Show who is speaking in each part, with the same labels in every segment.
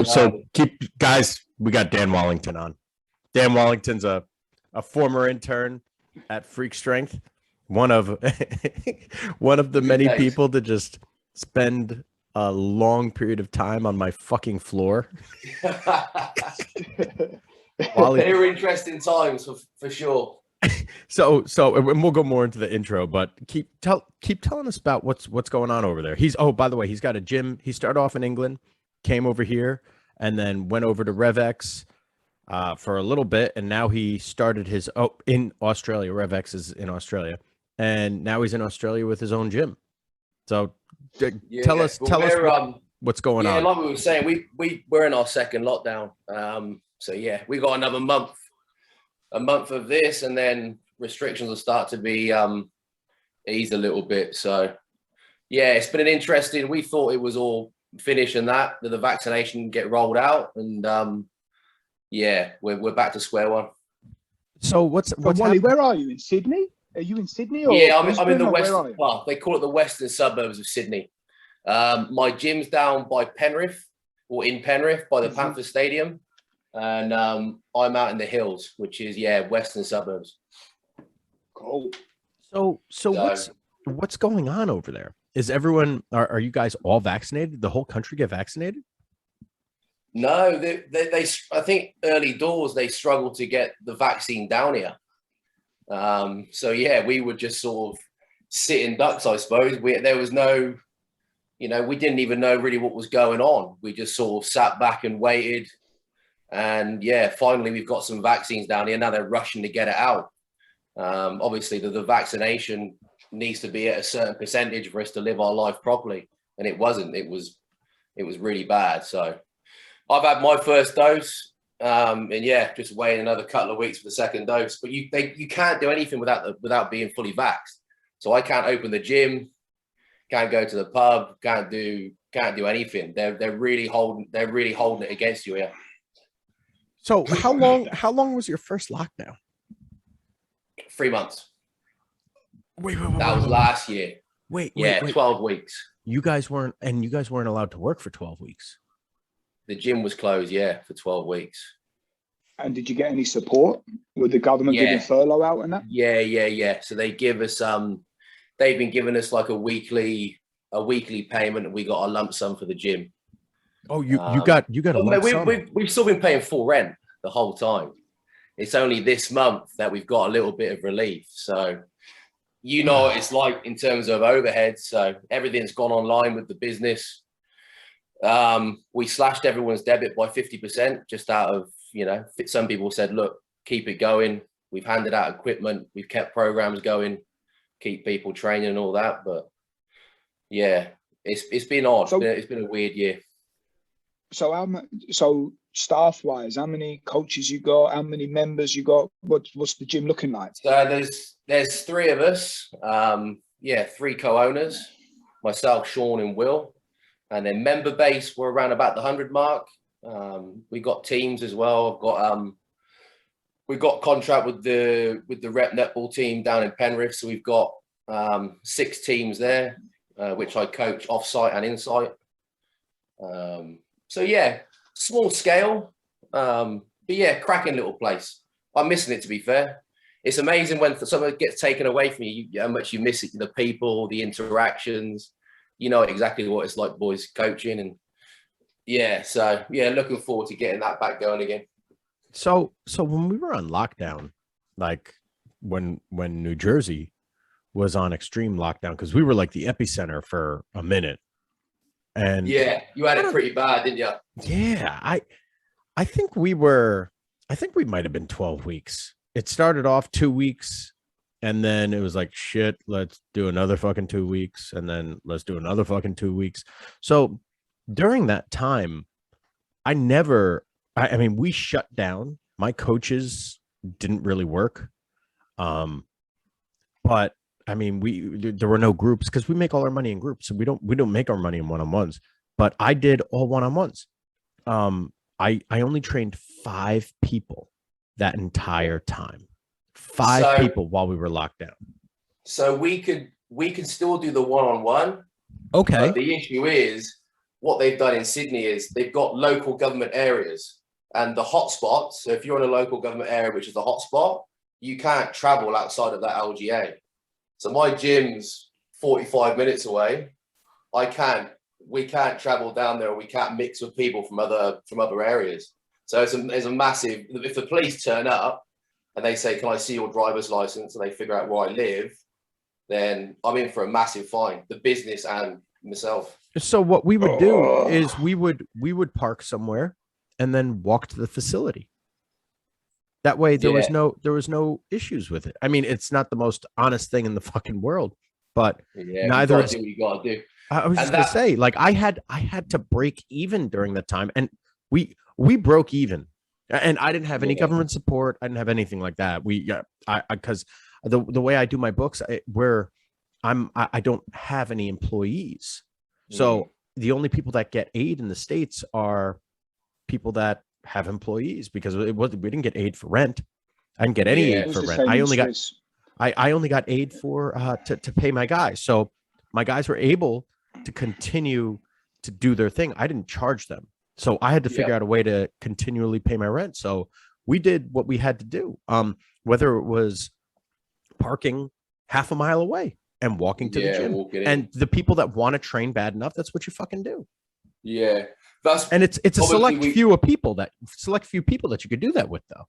Speaker 1: So keep guys. We got Dan Wallington on. Dan Wallington's a former intern at Freak Strength. One of the many people to just spend a long period of time on my fucking floor.
Speaker 2: Wally, they were interesting times for sure.
Speaker 1: So and we'll go more into the intro, but keep telling us about what's going on over there. By the way, he's got a gym. He started off in England, came over here, and then went over to RevX for a little bit, and now he started his in Australia. RevX is in Australia, and now he's in Australia with his own gym. So tell us what's going on.
Speaker 2: Like we were saying, we're in our second lockdown. So yeah, we got another month of this, and then restrictions will start to be eased a little bit. So yeah, it's been an interesting. We thought it was all finished and that the vaccination get rolled out, and yeah, we're back to square one.
Speaker 1: So what's
Speaker 3: Wally? Where are you, in Sydney? Are you in Sydney? Or
Speaker 2: yeah, I'm in the west. Well, they call it the western suburbs of Sydney. My gym's down by Penrith, or in Penrith by the Panther Stadium. And I'm out in the hills, which is western suburbs.
Speaker 3: Cool.
Speaker 1: So what's going on over there? Is everyone? Are you guys all vaccinated? The whole country get vaccinated?
Speaker 2: No, they I think early doors they struggled to get the vaccine down here. So yeah, we were just sort of sitting ducks, I suppose. There was no, we didn't even know really what was going on. We just sort of sat back and waited. And yeah, finally we've got some vaccines down here. Now they're rushing to get it out. Obviously the vaccination needs to be at a certain percentage for us to live our life properly. And it wasn't. It was really bad. So I've had my first dose. And yeah, just waiting another couple of weeks for the second dose. But you can't do anything without being fully vaxxed. So I can't open the gym, can't go to the pub, can't do anything. They're really holding it against you here.
Speaker 1: So how long was your first lockdown?
Speaker 2: 3 months.
Speaker 1: Wait,
Speaker 2: that was last year.
Speaker 1: Wait,
Speaker 2: 12 weeks.
Speaker 1: You guys weren't allowed to work for 12 weeks.
Speaker 2: The gym was closed, for 12 weeks.
Speaker 3: And did you get any support? Would the government giving furlough out and that?
Speaker 2: Yeah. So they give us they've been giving us like a weekly payment, and we got a lump sum for the gym.
Speaker 1: Oh, you got a lump sum.
Speaker 2: We've still been paying full rent the whole time. It's only this month that we've got a little bit of relief. So what it's like in terms of overhead. So everything's gone online with the business. We slashed everyone's debit by 50% just out of, some people said, look, keep it going. We've handed out equipment. We've kept programs going, keep people training and all that. But yeah, it's been odd. It's been a weird year.
Speaker 3: So staff-wise, how many coaches you got? How many members you got? What's the gym looking like?
Speaker 2: So there's three of us. Three co-owners, myself, Sean, and Will. And then member base, we're around about the 100 mark. We got teams as well. We've got contract with the rep netball team down in Penrith. So we've got 6 teams there, which I coach off-site and in-site. So yeah, small scale, but yeah, cracking little place. I'm missing it, to be fair. It's amazing when something gets taken away from you, how much you miss it, the people, the interactions. You know exactly what it's like, boys, coaching. And yeah, so yeah, looking forward to getting that back going again.
Speaker 1: So when we were on lockdown, like when New Jersey was on extreme lockdown, because we were like the epicenter for a minute. And
Speaker 2: yeah, you had it pretty bad, didn't you?
Speaker 1: Yeah, I think we might have been 12 weeks. It started off 2 weeks, and then it was like, shit, let's do another fucking 2 weeks, and then let's do another fucking 2 weeks. So during that time, I mean, we shut down. My coaches didn't really work. But I mean, there were no groups because we make all our money in groups. So we don't make our money in one-on-ones. But I did all one-on-ones. I only trained 5 people that entire time. 5 people while we were locked down.
Speaker 2: So we could still do the one-on-one.
Speaker 1: Okay.
Speaker 2: But the issue is what they've done in Sydney is they've got local government areas and the hotspots. So if you're in a local government area, which is the hotspot, you can't travel outside of that LGA. So my gym's 45 minutes away. We can't travel down there. We can't mix with people from other areas. So it's a massive, if the police turn up and they say, can I see your driver's license? And they figure out where I live, then I'm in for a massive fine, the business and myself.
Speaker 1: So what we would do is we would park somewhere and then walk to the facility. That way there was no issues with it. I mean, it's not the most honest thing in the fucking world, but neither is,
Speaker 2: you gotta do.
Speaker 1: I was just gonna say, like, I had to break even during that time, and we broke even, and I didn't have any government support. I didn't have anything like that. Because the way I do my books, I don't have any employees, so the only people that get aid in the States are people that have employees, because we didn't get aid for rent. I didn't get any aid for rent. I only got aid for to pay my guys. So my guys were able to continue to do their thing. I didn't charge them. So I had to figure out a way to continually pay my rent. So we did what we had to do. Whether it was parking half a mile away and walking to the gym. And the people that want to train bad enough, that's what you fucking do.
Speaker 2: Yeah.
Speaker 1: It's a select few people that you could do that with, though.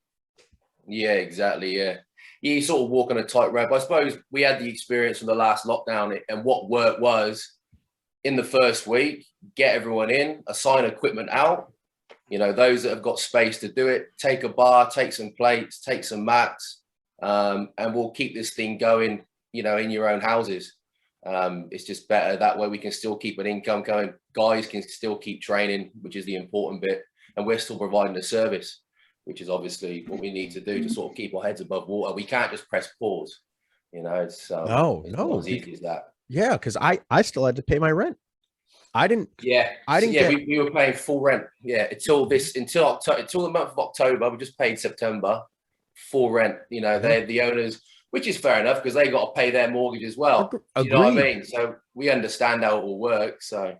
Speaker 2: Yeah, exactly. Yeah. You sort of walk on a tightrope. I suppose we had the experience from the last lockdown, and what worked was, in the first week, get everyone in, assign equipment out. Those that have got space to do it, take a bar, take some plates, take some mats, and we'll keep this thing going, in your own houses. It's just better that way. We can still keep an income going. Guys can still keep training, which is the important bit, and we're still providing a service, which is obviously what we need to do to sort of keep our heads above water. We can't just press pause. It's not as easy as that.
Speaker 1: Yeah, because I still had to pay my rent. I didn't.
Speaker 2: We were paying full rent. Yeah, until the month of October. We just paid September full rent. They're the owners, which is fair enough because they got to pay their mortgage as well. You know what I mean? So we understand how it all works. So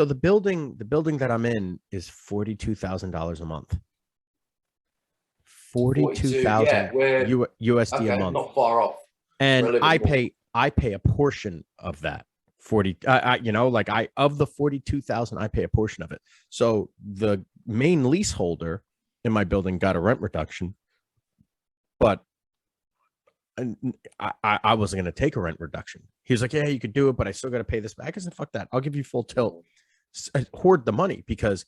Speaker 1: the building that I'm in is $42,000 a month. 42,000 USD a month.
Speaker 2: Not far off.
Speaker 1: And I pay a portion of that. 40, of the 42,000, I pay a portion of it. So the main leaseholder in my building got a rent reduction, but I wasn't going to take a rent reduction. He was like, yeah, you could do it, but I still got to pay this back. I said, fuck that. I'll give you full tilt. Hoard the money, because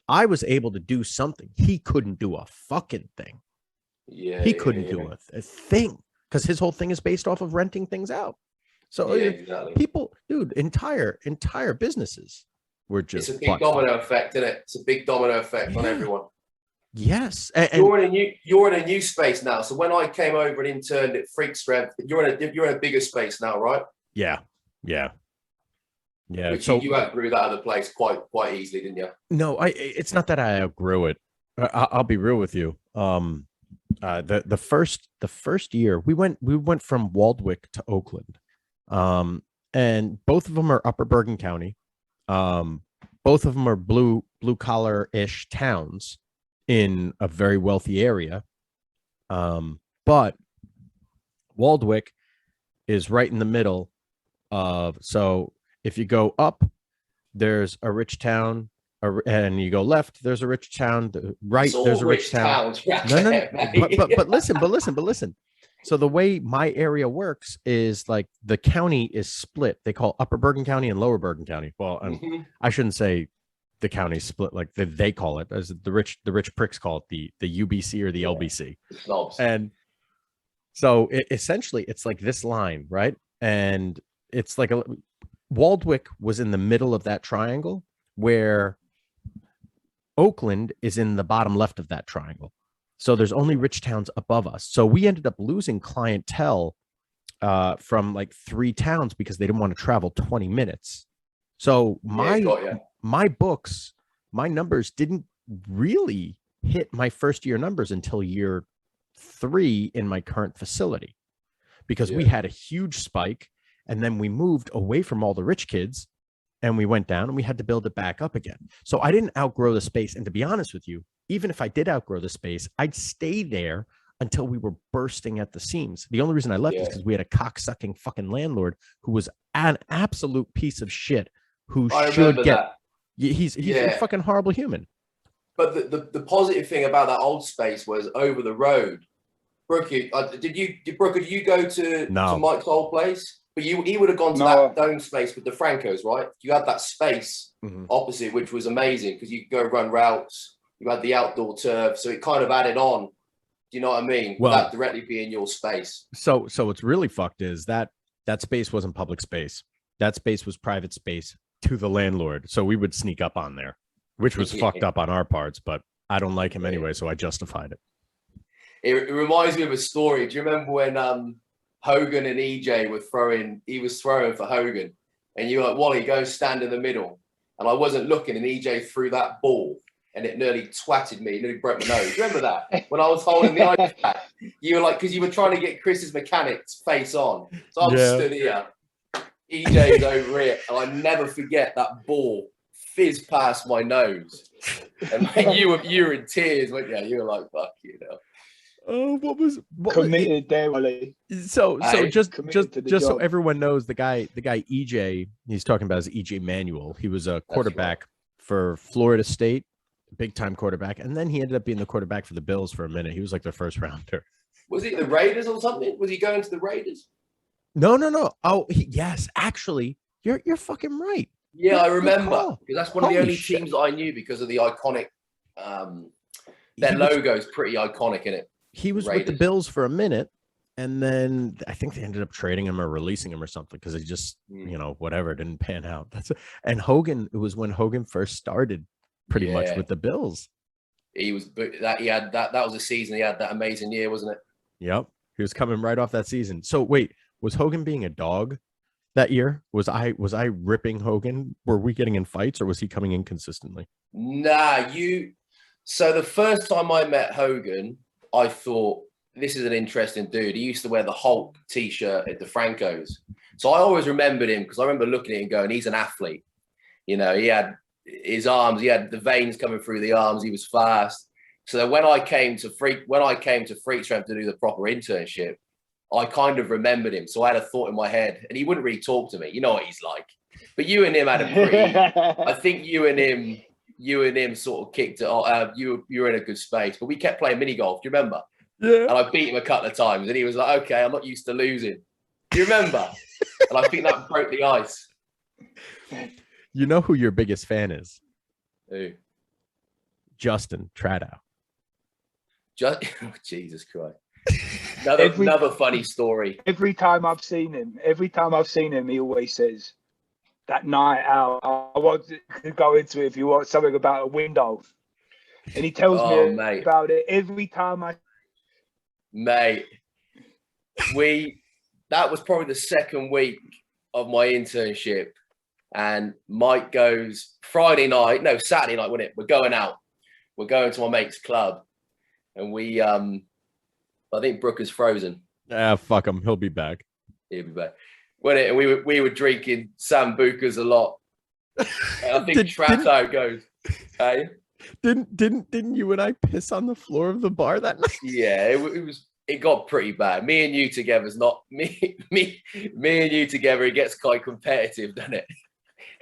Speaker 1: I was able to do something. He couldn't do a fucking thing.
Speaker 2: Yeah,
Speaker 1: he couldn't do a thing, because his whole thing is based off of renting things out. So
Speaker 2: exactly.
Speaker 1: People, dude, entire businesses were just.
Speaker 2: It's a big domino effect, isn't it? It's a big domino effect on everyone.
Speaker 1: Yes,
Speaker 2: you're in a new space now. So when I came over and interned at Freak Strength, you're in a bigger space now, right?
Speaker 1: Yeah.
Speaker 2: Which you outgrew that other place quite easily, didn't you?
Speaker 1: No, it's not that I outgrew it. I'll be real with you. The first year we went from Waldwick to Oakland, and both of them are Upper Bergen County. Both of them are blue collar ish towns in a very wealthy area. But Waldwick is right in the middle of, so if you go up, there's a rich town, and you go left, there's a rich town. Right, there's a rich town. No. But listen. So the way my area works is, like, the county is split. They call Upper Bergen County and Lower Bergen County. Well, I shouldn't say the county split, like they call it, as the rich pricks call it the UBC or the LBC. And so essentially it's like this line, right? And it's like Waldwick was in the middle of that triangle, where Oakland is in the bottom left of that triangle. So there's only rich towns above us. So we ended up losing clientele from like 3 towns because they didn't want to travel 20 minutes. So my books, my numbers didn't really hit my first year numbers until year 3 in my current facility, because we had a huge spike, and then we moved away from all the rich kids and we went down and we had to build it back up again. So I didn't outgrow the space. And to be honest with you, even if I did outgrow the space, I'd stay there until we were bursting at the seams. The only reason I left is because we had a cocksucking fucking landlord who was an absolute piece of shit who should get. He's a fucking horrible human.
Speaker 2: But the positive thing about that old space was over the road. Brooker, did you go to Mike's old place? But he would have gone to that dome space with DeFranco's, right? You had that space opposite, which was amazing because you could go run routes. You had the outdoor turf, so it kind of added on. Do you know what I mean?
Speaker 1: Well,
Speaker 2: without directly being your space.
Speaker 1: So what's really fucked is that space wasn't public space. That space was private space to the landlord. So we would sneak up on there, which was fucked up on our parts, but I don't like him anyway, so I justified it. It
Speaker 2: reminds me of a story. Do you remember when Hogan and EJ were throwing? He was throwing for Hogan, and you were like, Wally, go stand in the middle. And I wasn't looking, and EJ threw that ball. And it nearly twatted me, nearly broke my nose. Remember that? When I was holding the ice pack, you were like, because you were trying to get Chris's mechanics face on. So I'm stood here, EJ's over here, and I never forget that ball fizzed past my nose. And like, you were in tears, weren't you? You were like, fuck you know.
Speaker 1: Oh, what
Speaker 3: committed there, Wally.
Speaker 1: So just so everyone knows, the guy EJ he's talking about is EJ Manuel. He was a quarterback for Florida State. Big time quarterback, and then he ended up being the quarterback for the Bills for a minute. He was like the first rounder.
Speaker 2: Was he the Raiders or something? Was he going to the Raiders?
Speaker 1: No. Oh, yes, actually, you're fucking right.
Speaker 2: Yeah, I remember because that's one of the only teams that I knew because of the iconic. Their logo is pretty iconic in it.
Speaker 1: He was with the Bills for a minute, and then I think they ended up trading him or releasing him or something because he just whatever didn't pan out. And Hogan. It was when Hogan first started. Pretty much with the Bills.
Speaker 2: He was that was a season he had that amazing year, wasn't it?
Speaker 1: Yep. He was coming right off that season. So wait, was Hogan being a dog that year? Was I ripping Hogan? Were we getting in fights or was he coming in consistently?
Speaker 2: Nah, so the first time I met Hogan, I thought this is an interesting dude. He used to wear the Hulk t-shirt at DeFranco's. So I always remembered him because I remember looking at him going, he's an athlete. You know, he had his arms, he had the veins coming through the arms, he was fast. So when I came to Freak Strength to do the proper internship, I kind of remembered him. So I had a thought in my head, and he wouldn't really talk to me. You know what he's like. But you and him had a pretty I think you and him sort of kicked it off. You were in a good space. But we kept playing mini golf. Do you remember?
Speaker 1: Yeah.
Speaker 2: And I beat him a couple of times, and he was like, okay, I'm not used to losing. Do you remember? And I think that broke the ice.
Speaker 1: You know who your biggest fan is?
Speaker 2: Who?
Speaker 1: Justin Tradow.
Speaker 2: Jesus Christ. Another funny story.
Speaker 3: Every time I've seen him, he always says, that night out, I want to go into it if you want something about a window. And he tells me about it every time
Speaker 2: Mate, that was probably the second week of my internship. And Mike goes, Saturday night, wasn't it? We're going out. We're going to my mate's club. And I think Brooker's frozen.
Speaker 1: Fuck him. He'll be back.
Speaker 2: He'll be back. And we were drinking Sambucas a lot. And I think Trato goes, hey?
Speaker 1: Didn't you and I piss on the floor of the bar that night?
Speaker 2: Yeah, it got pretty bad. Me and you together is not me and you together, it gets quite competitive, doesn't it?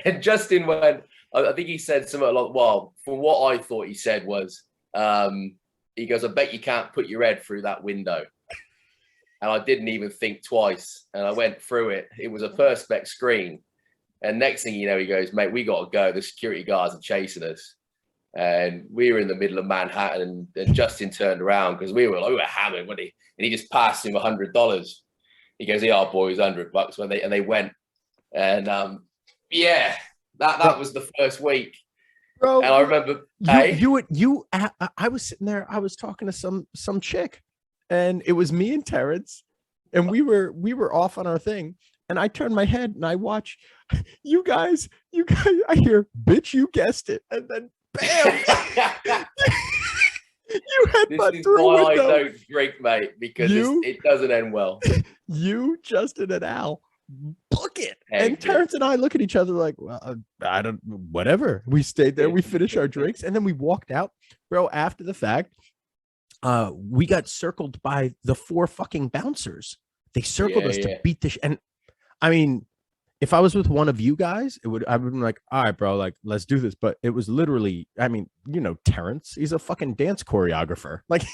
Speaker 2: And Justin went, I think he said something like, well, from what I thought he said was, he goes, I bet you can't put your head through that window. And I didn't even think twice. And I went through it. It was a Perspex screen. And next thing you know, he goes, mate, we got to go. The security guards are chasing us. And we were in the middle of Manhattan. And Justin turned around because we were hammered, wasn't he? And he just passed him $100. He goes, yeah, boys, $100 when they went. And that was the first week.
Speaker 1: Bro,
Speaker 2: and I remember
Speaker 1: I was sitting there, I was talking to some chick, and it was me and Terrence, and we were off on our thing, and I turned my head and I watch you guys, I hear, bitch, you guessed it, and then bam. You headbutt through a window.
Speaker 2: I don't drink, mate, because it doesn't end well.
Speaker 1: You, Justin, and Al book it.
Speaker 2: Hey,
Speaker 1: And Terrence and I look at each other like, well, I don't, whatever. We stayed there, we finished our drinks, and then we walked out. Bro, after the fact, we got circled by the 4 fucking bouncers. They circled us to beat the and I mean, if I was with one of you guys, I would have been like, all right, bro, like, let's do this. But it was literally, I mean, you know, Terrence, he's a fucking dance choreographer. Like,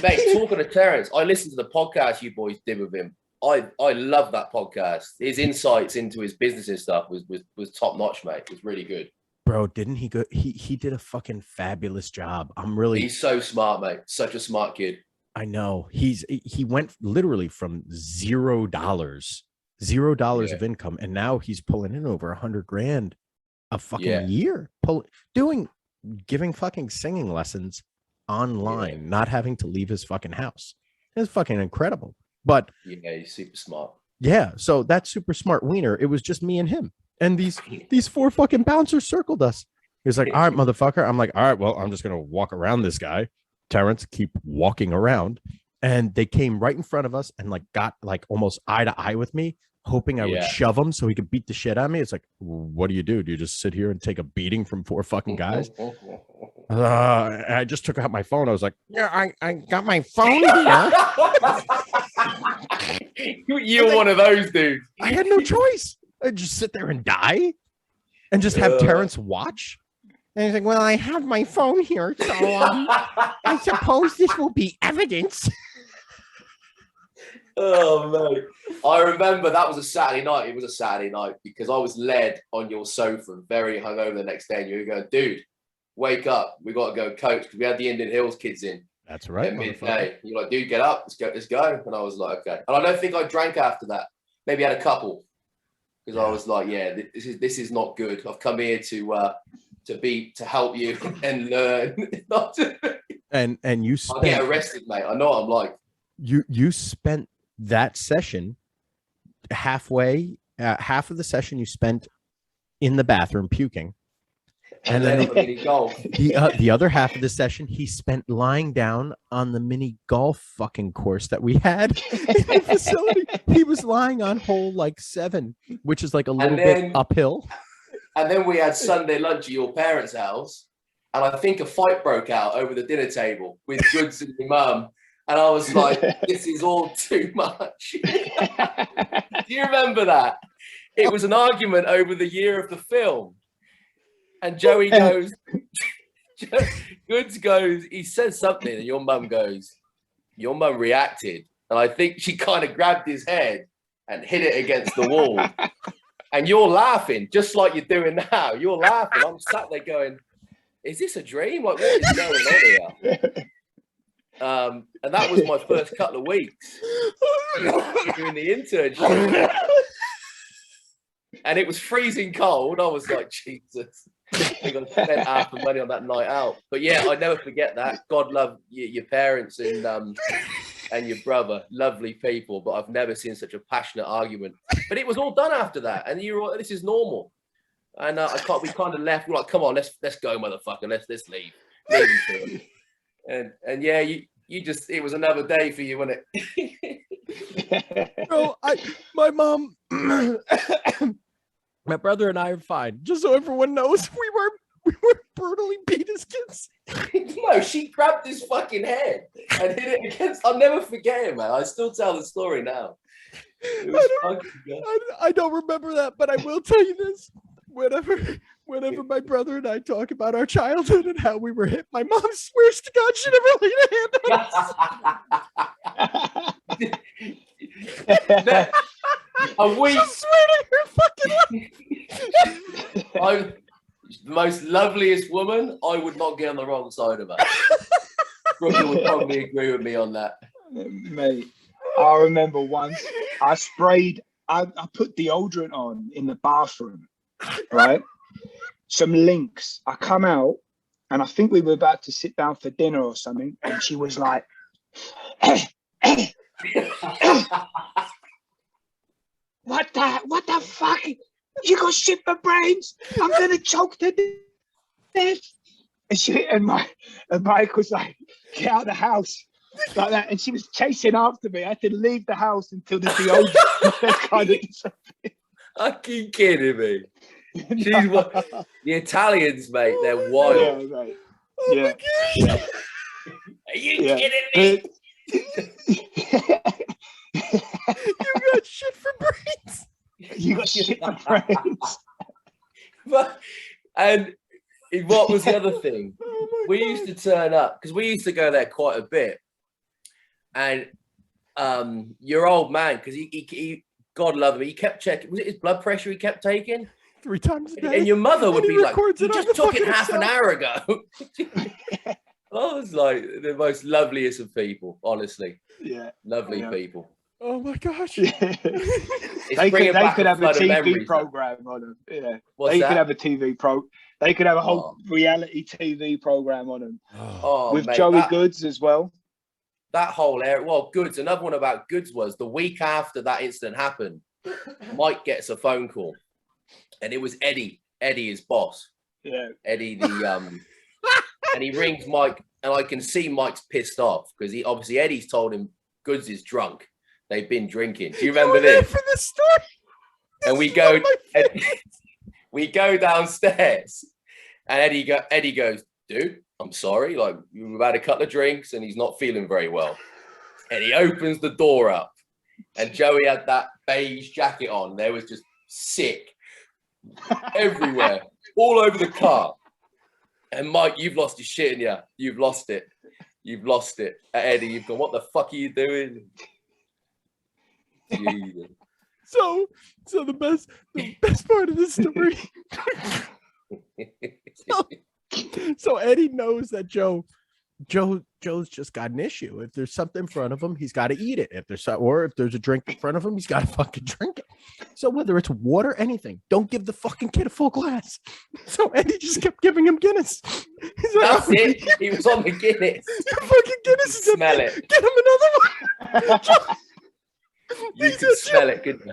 Speaker 2: mate, talking to Terrence, I listened to the podcast you boys did with him. I love that podcast. His insights into his business and stuff was top notch, mate. It was really good.
Speaker 1: Bro, didn't he go? He did a fucking fabulous job.
Speaker 2: He's so smart, mate. Such a smart kid.
Speaker 1: I know. He went literally from $0 of income, and now he's pulling in over $100,000 a fucking year. Giving fucking singing lessons online, not having to leave his fucking house. It's fucking incredible. But
Speaker 2: yeah, he's super smart.
Speaker 1: Yeah, so that super smart wiener, it was just me and him. And these 4 fucking bouncers circled us. He was like, all right, motherfucker. I'm like, all right, well, I'm just going to walk around this guy. Terrence, keep walking around. And they came right in front of us and like got like almost eye to eye with me, hoping I would shove him so he could beat the shit out of me. It's like, what do? Do you just sit here and take a beating from 4 fucking guys? I just took out my phone. I was like, yeah, I got my phone here.
Speaker 2: You're one of those dudes.
Speaker 1: I had no choice. I'd just sit there and die and just have Terrence watch. And he's like, well, I have my phone here, so I suppose this will be evidence.
Speaker 2: Oh, man. I remember that was a Saturday night. It was a Saturday night because I was led on your sofa, very hungover the next day. And you were going, dude, wake up. We got to go coach because we had the Indian Hills kids in.
Speaker 1: That's right.
Speaker 2: At midday. You're like, dude, get up. Let's go. And I was like, okay. And I don't think I drank after that. Maybe I had a couple because I was like, yeah, this is not good. I've come here to help you and learn. Not to...
Speaker 1: And you
Speaker 2: I'll get arrested, mate. I know what I'm like.
Speaker 1: You spent that session half of the session you spent in the bathroom puking, and then the other half of the session he spent lying down on the mini golf fucking course that we had in the facility. He was lying on hole like 7, which is like a little bit uphill.
Speaker 2: And then we had Sunday lunch at your parents' house, and I think a fight broke out over the dinner table with Goods and your mum. And I was like, this is all too much. Do you remember that? It was an argument over the year of the film. And Joey goes, Goods goes, he says something, and your mum reacted. And I think she kind of grabbed his head and hit it against the wall. And you're laughing, just like you're doing now. You're laughing. I'm sat there going, is this a dream? Like, what is going on here? And that was my first couple of weeks doing the internship. And it was freezing cold. I was like, Jesus. I think I spent half the money on that night out. But yeah, I never forget that. God love your parents and your brother. Lovely people. But I've never seen such a passionate argument. But it was all done after that. And you were like, this is normal. And we kind of left. We're like, come on, let's go, motherfucker. Let's leave. And yeah, you just, it was another day for you, wasn't it?
Speaker 1: Bro, my mom, my brother and I are fine. Just so everyone knows, we were brutally beat as kids.
Speaker 2: No, she grabbed his fucking head and hit it against. I'll never forget it, man. I still tell the story now.
Speaker 1: I don't remember that, but I will tell you this. Whenever my brother and I talk about our childhood and how we were hit, my mom swears to God she never laid a hand on us.
Speaker 2: A week.
Speaker 1: She's swearing her fucking life.
Speaker 2: I'm the most loveliest woman. I would not get on the wrong side of her. Brooker would probably agree with me on that.
Speaker 3: Mate, I remember once I put deodorant on in the bathroom, right? Some links. I come out and I think we were about to sit down for dinner or something, and she was like, what the fuck? You got shit for brains? I'm gonna choke to death. And Mike was like, get out of the house. like that, and she was chasing after me. I had to leave the house until the deodorant kind of disappeared.
Speaker 2: I keep kidding me. She's what the Italians, mate. They're wild.
Speaker 3: Yeah, mate.
Speaker 1: Oh
Speaker 3: Yeah.
Speaker 1: my gosh.
Speaker 3: Yeah.
Speaker 2: Are you kidding me?
Speaker 1: You got shit for brains.
Speaker 3: You got shit for brains.
Speaker 2: And what was the other thing?
Speaker 1: Oh
Speaker 2: We used to turn up because we used to go there quite a bit. And your old man, because he God love him, he kept checking. Was it his blood pressure he kept taking?
Speaker 1: 3 times a day.
Speaker 2: And your mother would
Speaker 1: And he
Speaker 2: be like,
Speaker 1: records
Speaker 2: "You
Speaker 1: it on
Speaker 2: just
Speaker 1: the
Speaker 2: took it
Speaker 1: fucking
Speaker 2: half an
Speaker 1: Excel."
Speaker 2: hour ago." I was like the most loveliest of people, honestly.
Speaker 3: Yeah.
Speaker 2: Lovely
Speaker 3: Yeah.
Speaker 2: people.
Speaker 1: Oh my gosh.
Speaker 3: Yeah.
Speaker 2: It's
Speaker 3: They
Speaker 2: bringing
Speaker 3: could
Speaker 2: back
Speaker 3: have a
Speaker 2: flood of
Speaker 3: TV
Speaker 2: memories.
Speaker 3: program on them. Yeah.
Speaker 2: What's
Speaker 3: They
Speaker 2: that?
Speaker 3: could have a TV They could have a whole reality TV program on them
Speaker 2: Oh,
Speaker 3: with
Speaker 2: mate,
Speaker 3: Joey Goods as well.
Speaker 2: That whole area. Well, Goods. Another one about Goods was the week after that incident happened. Mike gets a phone call, and it was Eddie. Eddie, his boss.
Speaker 3: Yeah.
Speaker 2: Eddie, and he rings Mike, and I can see Mike's pissed off because obviously Eddie's told him Goods is drunk. They've been drinking. Do you remember
Speaker 1: there
Speaker 2: this?
Speaker 1: for this story?
Speaker 2: And we go downstairs, and Eddie goes, "Dude, I'm sorry. Like we've had a couple of drinks, and he's not feeling very well." And he opens the door up, and Joey had that beige jacket on. There was just sick everywhere, all over the car. And Mike, you've lost your shit in you. You've lost it. You've lost it. Eddie, you've gone, what the fuck are you doing? Jesus.
Speaker 1: So the best part of this story. so Eddie knows that Joe's just got an issue. If there's something in front of him, he's got to eat it. If there's a drink in front of him, he's got to fucking drink it. So whether it's water, anything, don't give the fucking kid a full glass. So Eddie just kept giving him Guinness. He's like,
Speaker 2: That's it. He was on the Guinness.
Speaker 1: The fucking Guinness is
Speaker 2: Smell it.
Speaker 1: Get him another one.
Speaker 2: You could smell it, couldn't you?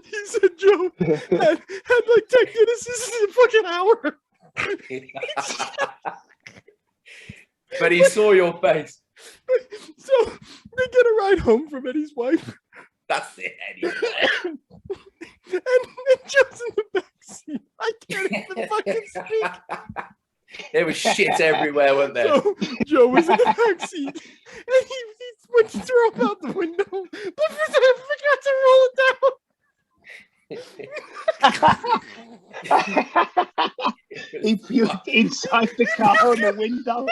Speaker 1: He said Joe had like 10 Guinnesses in a fucking hour.
Speaker 2: But he saw your face.
Speaker 1: So they get a ride home from Eddie's wife.
Speaker 2: That's it, Eddie.
Speaker 1: and Joe's in the backseat. I can't even fucking speak.
Speaker 2: There was shit everywhere, wasn't there?
Speaker 1: So Joe was in the backseat, and he went to throw him out the window, but forgot to roll it down.
Speaker 3: He puked inside the car on the window.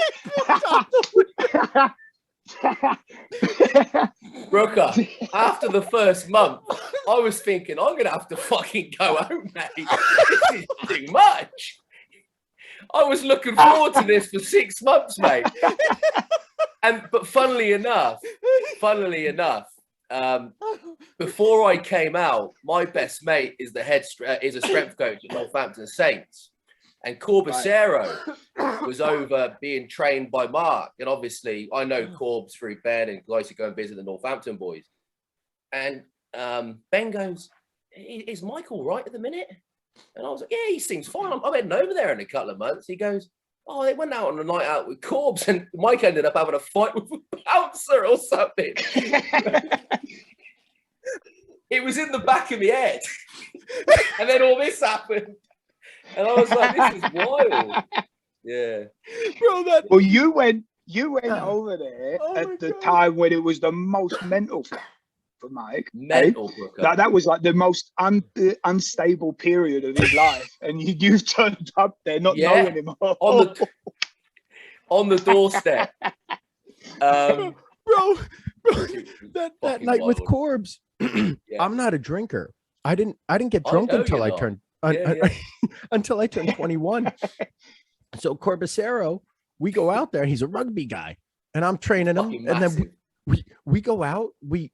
Speaker 2: Brooker, after the first month, I was thinking, I'm going to have to fucking go home, mate. This is too much. I was looking forward to this for 6 months, mate. But funnily enough, before I came out, my best mate is is a strength coach at Northampton Saints, and Corbacero was over being trained by Mark. And obviously, I know Corbs through Ben, and I used to go and visit the Northampton boys. And Ben goes, "Is Mike all right at the minute?" And I was like, "Yeah, he seems fine. I'm heading over there in a couple of months." He goes, "Oh, they went out on a night out with Corbs, and Mike ended up having a fight with a bouncer or something." It was in the back of my head. And then all this happened. And I was like, this is wild. Yeah.
Speaker 1: Bro,
Speaker 3: well, you went over there at the time when it was the most mental for Mike.
Speaker 2: Mental,
Speaker 3: right? That was like the most unstable period of his life. And you've turned up there not knowing him.
Speaker 2: On the doorstep.
Speaker 1: Bro, that night with Corbs, I'm not a drinker. I didn't get drunk until I turned until I turned 21. So Corbacero, we go out there. He's a rugby guy, and I'm training him. And then we go out. We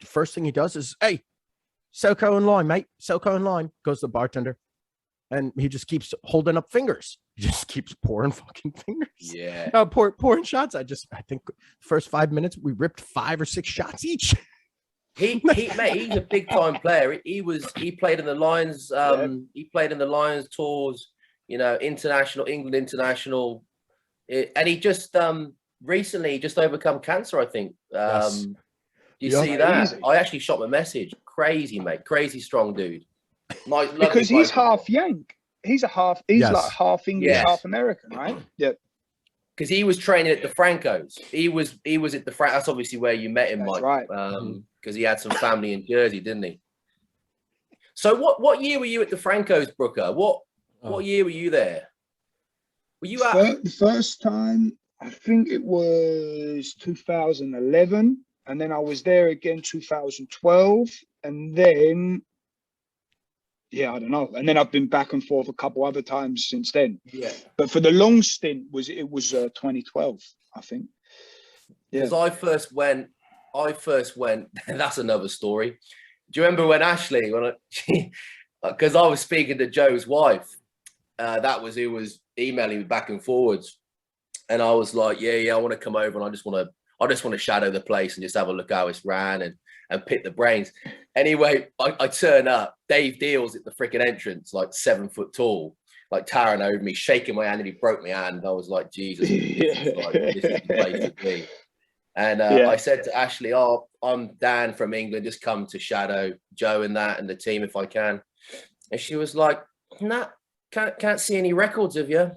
Speaker 1: first thing he does is, "Hey, SoCo and lime, mate. SoCo and lime." Goes to the bartender, and he just keeps holding up fingers. He just keeps pouring fucking fingers.
Speaker 2: Yeah.
Speaker 1: Pouring shots. I think first 5 minutes we ripped 5 or 6 shots each.
Speaker 2: He's a big time player. He played in the Lions. He played in the Lions tours. You know, England international. And he just recently just overcome cancer, I think.
Speaker 1: Yes.
Speaker 2: Do you see that?
Speaker 3: Amazing.
Speaker 2: I actually shot my message. Crazy, mate. Crazy strong dude. Nice,
Speaker 3: Because he's
Speaker 2: bloke.
Speaker 3: half Yank. He's like half English, half American, right? Yeah.
Speaker 2: Because he was training at DeFranco's. He was at DeFranco. That's obviously where you met him,
Speaker 3: That's
Speaker 2: Mike.
Speaker 3: right.
Speaker 2: Because he had some family in Jersey, didn't he? So what year were you at DeFranco's, Brooker? What year were you there? Were you at
Speaker 3: the first time? I think it was 2011, and then I was there again 2012, and then I don't know. And then I've been back and forth a couple other times since then.
Speaker 2: Yeah.
Speaker 3: But for the long stint was 2012, I think. Yeah.
Speaker 2: Because I first went. That's another story. Do you remember when Ashley, because I was speaking to Joe's wife, that was who was emailing me back and forwards, and I was like, yeah, I want to come over and I just want to shadow the place and just have a look how it's ran and pick the brains. Anyway, I turn up. Dave Deal's at the freaking entrance, like 7 foot tall, like towering over me, shaking my hand, and he broke my hand. I was like, Jesus, this is the place to be. And I said to Ashley, "Oh, I'm Dan from England. Just come to shadow Joe and the team if I can." And she was like, "Nah, can't see any records of you."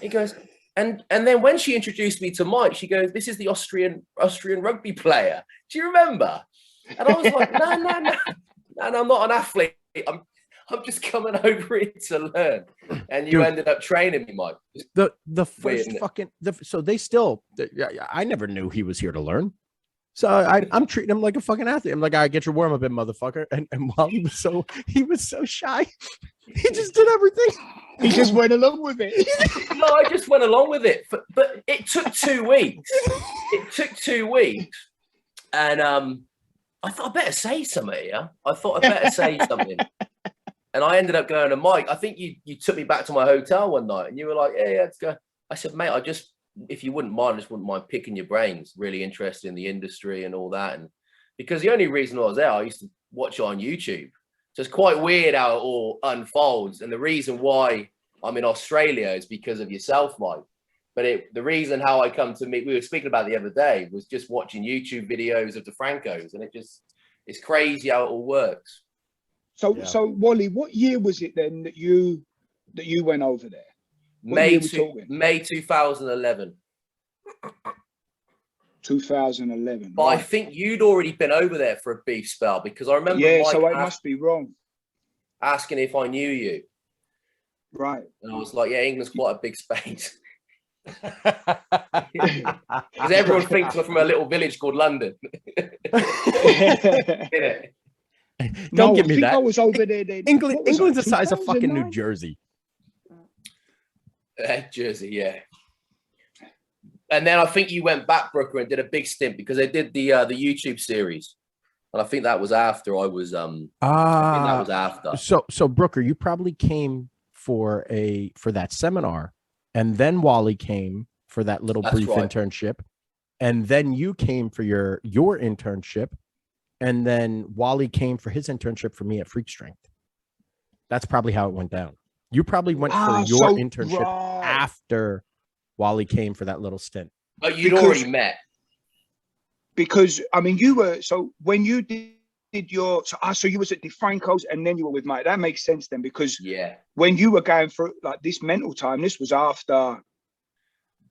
Speaker 2: He goes, and then when she introduced me to Mike, she goes, "This is the Austrian rugby player. Do you remember?" And I was like, "No, I'm not an athlete. I'm just coming over here to learn." And you ended up training me, Mike.
Speaker 1: The first fucking so they still. I never knew he was here to learn. So I'm treating him like a fucking athlete. I'm like, "I get your warm up in, motherfucker." And Wally was so shy. He just did everything.
Speaker 3: He just went along with it.
Speaker 2: No, I just went along with it. But it took 2 weeks. And I thought I better say something here. And I ended up going to Mike. I think you took me back to my hotel one night and you were like, yeah, let's go. I said, mate, if you wouldn't mind, I just wouldn't mind picking your brains, really interested in the industry and all that. And because the only reason I was there, I used to watch it on YouTube. So it's quite weird how it all unfolds. And the reason why I'm in Australia is because of yourself, Mike. But the reason how I come to meet, we were speaking about the other day, was just watching YouTube videos of DeFranco's. And it's crazy how it all works.
Speaker 3: So Wally, what year was it then that you went over there?
Speaker 2: May 2011.
Speaker 3: 2011.
Speaker 2: But right. I think you'd already been over there for a brief spell because I remember.
Speaker 3: Yeah, Mike, so I must be wrong.
Speaker 2: Asking if I knew you.
Speaker 3: Right.
Speaker 2: And I was like, yeah, England's quite a big space. Because everyone thinks we're from a little village called London.
Speaker 1: Don't give me that.
Speaker 3: I was over there then.
Speaker 1: England's the size of fucking New Jersey.
Speaker 2: Jersey, yeah. And then I think you went back, Brooker, and did a big stint because they did the YouTube series, and I think that was after I was. I think that was after.
Speaker 1: So Brooker, you probably came for that seminar, and then Wally came for that little brief internship, and then you came for your internship. And then Wally came for his internship for me at Freak Strength. That's probably how it went down. You probably went for your internship after Wally came for that little stint.
Speaker 2: But you'd already met.
Speaker 3: Because, I mean, you were, so when you did your, so you was at DeFranco's and then you were with Mike. That makes sense then because when you were going for like this mental time, this was after,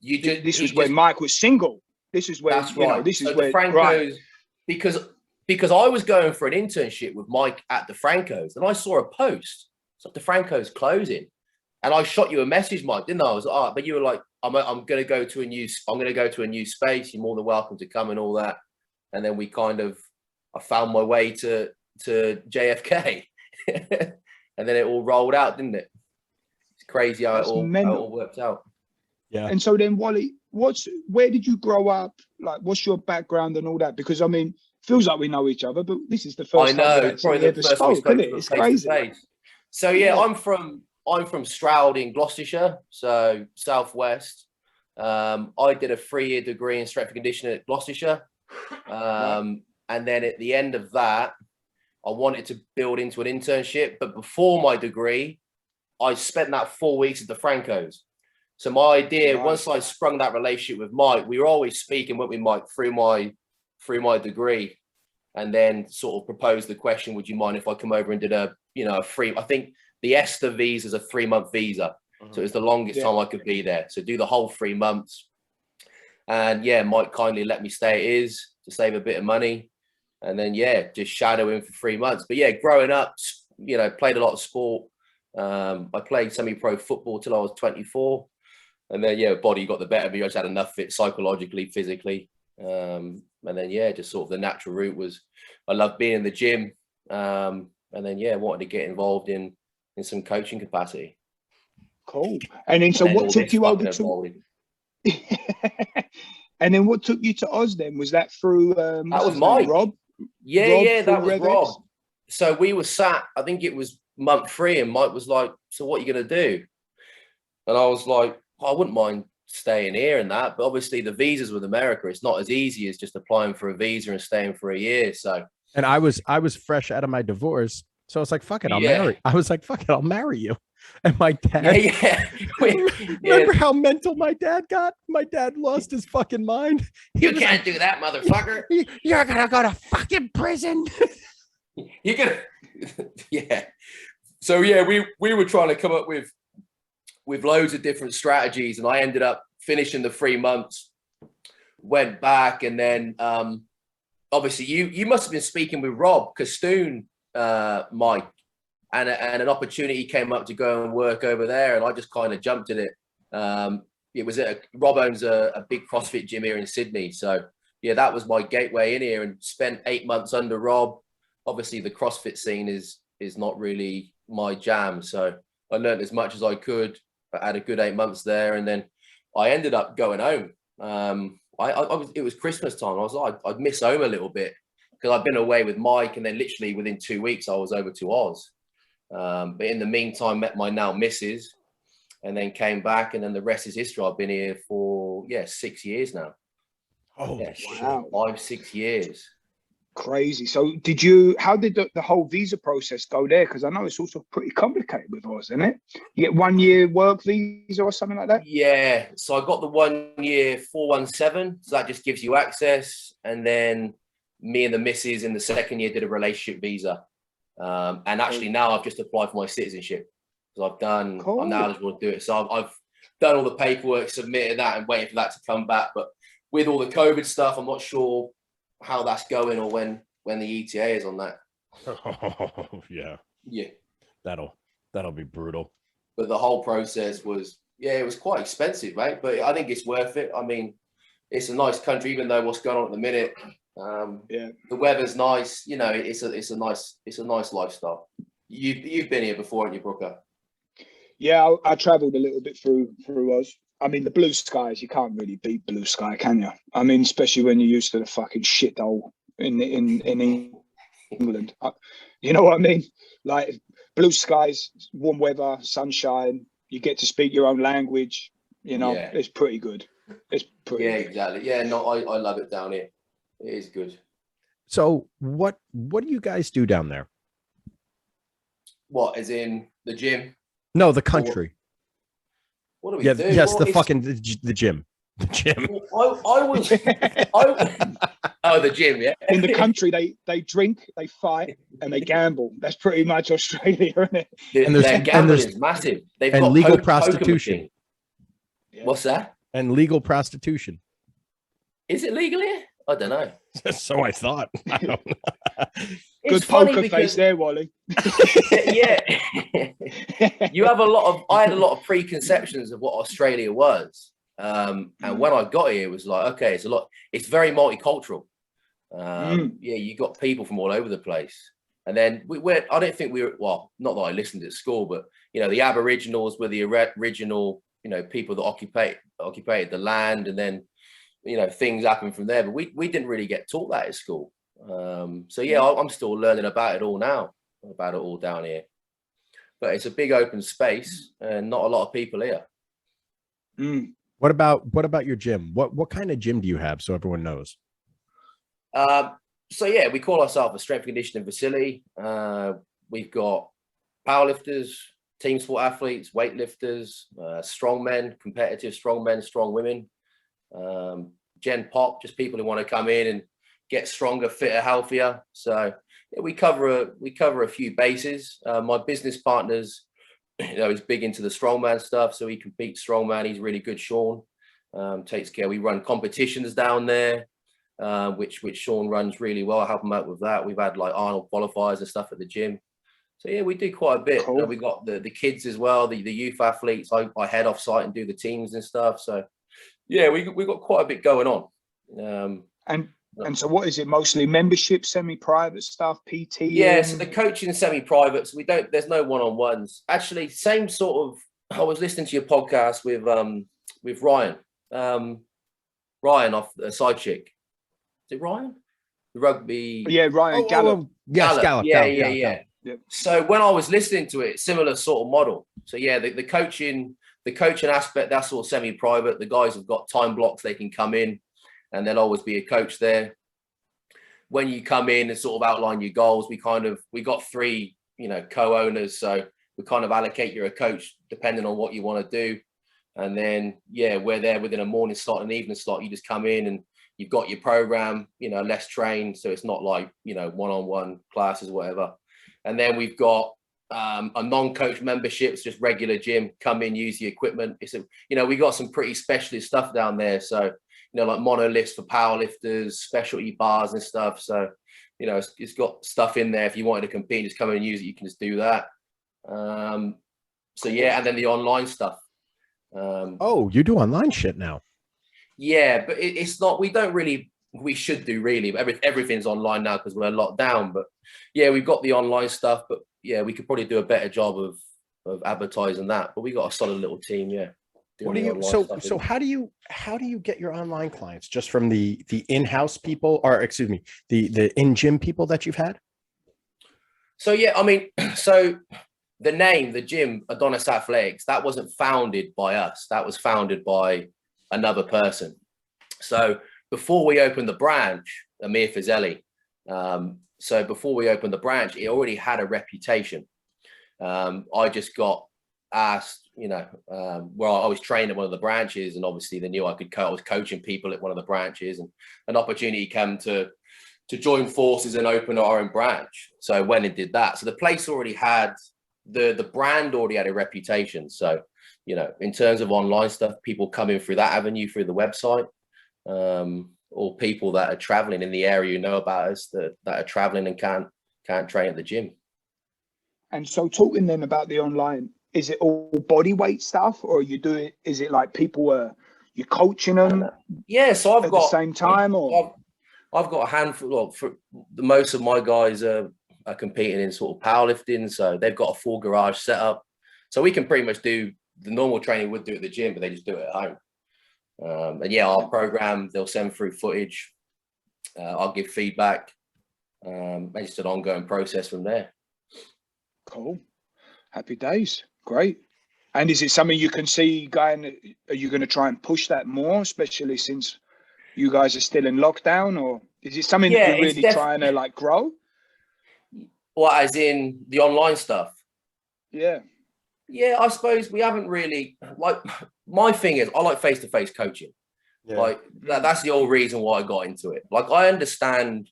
Speaker 3: this was when Mike was single. This is where, this is where,
Speaker 2: DeFranco's, because I was going for an internship with Mike at DeFranco's and I saw a post. So DeFranco's closing. And I shot you a message, Mike, didn't I? I was like, but you were like, I'm going to go to a new space. You're more than welcome to come and all that. And then I found my way to JFK. And then it all rolled out, didn't it? It's crazy how it all worked out.
Speaker 3: Yeah. And so then, Wally, where did you grow up? Like, what's your background and all that? Because I mean, feels like we know each other, but this is the first time
Speaker 2: it's probably the first time we spoke,
Speaker 3: it's crazy.
Speaker 2: So I'm from Stroud in Gloucestershire, so southwest. I did a 3-year degree in strength and conditioning at Gloucestershire, and then at the end of that, I wanted to build into an internship. But before my degree, I spent that 4 weeks at DeFranco's. So my idea, once I sprung that relationship with Mike, we were always speaking, weren't we, Mike, through my degree, and then sort of proposed the question, would you mind if I come over and did a free, I think the ESTA visa is a 3-month visa. So it was the longest time I could be there. So do the whole 3 months. And yeah, Mike kindly let me stay at his to save a bit of money. And then, yeah, just shadow him for 3 months. But yeah, growing up, played a lot of sport. I played semi-pro football till I was 24. And then, yeah, body got the better of me. I just had enough of it psychologically, physically. And then, yeah, just sort of the natural route was I loved being in the gym. And then, yeah, wanted to get involved in some coaching capacity.
Speaker 3: Cool. And then, so what took you over to... And then what took you to Oz then? Was that through...
Speaker 2: that was Mike.
Speaker 3: Rob?
Speaker 2: Yeah, that was Rob. So we were sat, I think it was month 3, and Mike was like, so what are you going to do? And I was like, I wouldn't mind staying here and that, but obviously the visas with America, it's not as easy as just applying for a visa and staying for a year. So,
Speaker 1: and I was fresh out of my divorce, so I was like, fuck it, I'll marry. I was like, fuck it, I'll marry you. And my dad, remember how mental my dad got? My dad lost his fucking mind.
Speaker 2: You can't do that, motherfucker.
Speaker 1: You're gonna go to fucking prison.
Speaker 2: You're gonna, yeah. So yeah, we were trying to come up with loads of different strategies, and I ended up finishing the 3 months, went back, and then obviously you must have been speaking with Rob Castoon, Mike, and an opportunity came up to go and work over there, and I just kind of jumped at it. It was Rob owns a big CrossFit gym here in Sydney, so yeah, that was my gateway in here, and spent 8 months under Rob. Obviously, the CrossFit scene is not really my jam, so I learned as much as I could. I had a good 8 months there, and then I ended up going home. It was Christmas time. I was like, I'd miss home a little bit because I'd been away with Mike, and then literally within 2 weeks I was over to Oz. But in the meantime, met my now missus, and then came back, and then the rest is history. I've been here for 6 years now.
Speaker 1: Oh,
Speaker 2: yeah,
Speaker 3: wow.
Speaker 2: 5-6 years.
Speaker 3: Crazy. So how did the whole visa process go there? Because I know it's also pretty complicated with Oz, isn't it? You get 1 year work visa or something like that?
Speaker 2: Yeah. So I got the 1 year 417. So that just gives you access. And then me and the missus in the second year did a relationship visa. And actually now I've just applied for my citizenship. because I'm now eligible to do it. So I've done all the paperwork, submitted that, and waiting for that to come back. But with all the COVID stuff, I'm not sure how that's going or when the ETA is on that.
Speaker 1: Oh, yeah. That'll be brutal.
Speaker 2: But the whole process was, it was quite expensive, mate. But I think it's worth it. I mean, it's a nice country, even though what's going on at the minute. The weather's nice. You know, it's a nice lifestyle. You've been here before, haven't you, Brooker?
Speaker 3: Yeah, I travelled a little bit through Oz. I mean, the blue skies, you can't really beat blue sky, can you? I mean, especially when you're used to the fucking shithole in England. You know what I mean? Like, blue skies, warm weather, sunshine, you get to speak your own language. You know, It's pretty good. It's pretty good.
Speaker 2: Exactly. Yeah, no, I love it down here. It is good.
Speaker 1: So what do you guys do down there?
Speaker 2: What, as in the gym?
Speaker 1: No, the country.
Speaker 2: What do we do?
Speaker 1: Yes, the gym. The gym.
Speaker 2: The gym, yeah.
Speaker 3: In the country, they drink, they fight, and they gamble. That's pretty much Australia, isn't it?
Speaker 2: Their gambling is massive. They've got
Speaker 1: legal prostitution.
Speaker 2: What's that?
Speaker 1: And legal prostitution.
Speaker 2: Is it legal here? I don't know.
Speaker 1: So I thought. I don't know.
Speaker 3: Good poker face there, Wally.
Speaker 2: Yeah. I had a lot of preconceptions of what Australia was. And when I got here, it was like, okay, it's very multicultural. You got people from all over the place. And then I don't think not that I listened at school, but the Aboriginals were the original, people that occupied the land, and then things happen from there. But we didn't really get taught that at school. I'm still learning about it all now, about it all down here. But it's a big open space and not a lot of people here.
Speaker 1: What about your gym? What kind of gym do you have, so everyone knows?
Speaker 2: We call ourselves a strength and conditioning facility. We've got powerlifters, team sport athletes, weightlifters, strong men, competitive strong men, strong women, Gen Pop, just people who want to come in and get stronger, fitter, healthier. So yeah, we cover a few bases. My business partner's, he's big into the strongman stuff, so he competes strongman. He's really good, Sean. Takes care. We run competitions down there, which Sean runs really well. I help him out with that. We've had like Arnold qualifiers and stuff at the gym. So yeah, we do quite a bit.
Speaker 3: Cool.
Speaker 2: We got the kids as well, the youth athletes. I head off site and do the teams and stuff. So yeah, we got quite a bit going on.
Speaker 3: And so what is it? Mostly membership, semi-private stuff, PT?
Speaker 2: Yeah, so the coaching semi-private. So there's no one-on-ones. Actually, same sort of, I was listening to your podcast with Ryan. Ryan off the side chick. Is it Ryan? The rugby.
Speaker 3: Yeah, Ryan Gallup.
Speaker 1: Yes, Gallup.
Speaker 2: Yeah. So when I was listening to it, similar sort of model. So yeah, the coaching aspect, that's all semi-private. The guys have got time blocks, they can come in and there'll always be a coach there. When you come in and sort of outline your goals, we got 3, co-owners. So we kind of allocate you a coach depending on what you want to do. And then, yeah, we're there within a morning slot and an evening slot. You just come in and you've got your program, less trained. So it's not like, one-on-one classes, whatever. And then we've got a non-coach membership. It's just regular gym, come in, use the equipment. We got some pretty specialist stuff down there. So, like monoliths for powerlifters, specialty bars and stuff. So, it's got stuff in there. If you wanted to compete, just come in and use it. You can just do that. So yeah, and then the online stuff.
Speaker 1: You do online shit now.
Speaker 2: Yeah, but it's not. We should do really. But everything's online now because we're locked down. But yeah, we've got the online stuff. But yeah, we could probably do a better job of advertising that. But we got a solid little team. Yeah.
Speaker 1: What do you so how do you get your online clients? Just from the in-house people, or excuse me, the in-gym people that you've had?
Speaker 2: So yeah, I mean, so the name, the gym, Adonis Athletics, that wasn't founded by us. That was founded by another person. So before we opened the branch, Amir Fazeli, so before we opened the branch, it already had a reputation. I just got asked, where I was trained at one of the branches, and obviously they knew I was coaching people at one of the branches, and an opportunity came to join forces and open our own branch. So I went and did that. So the place already had, the brand already had a reputation. So, in terms of online stuff, people coming through that avenue, through the website, or people that are traveling in the area, about us, that are traveling and can't train at the gym.
Speaker 3: And so talking then about the online, is it all body weight stuff, or is it like you're coaching them?
Speaker 2: Yeah, so
Speaker 3: I've got the same time, or
Speaker 2: I've got a handful. Most of my guys are competing in sort of powerlifting, so they've got a full garage setup, so we can pretty much do the normal training would do at the gym, but they just do it at home. And yeah, our program, they'll send through footage. I'll give feedback. And it's an ongoing process from there.
Speaker 3: Cool. Happy days. Great. And is it something you can see going? Are you going to try and push that more, especially since you guys are still in lockdown, or is it something that you're really trying to grow?
Speaker 2: Well, as in the online stuff?
Speaker 3: Yeah.
Speaker 2: Yeah, I suppose we haven't really, my thing is I like face-to-face coaching. Yeah. That's the whole reason why I got into it. I understand,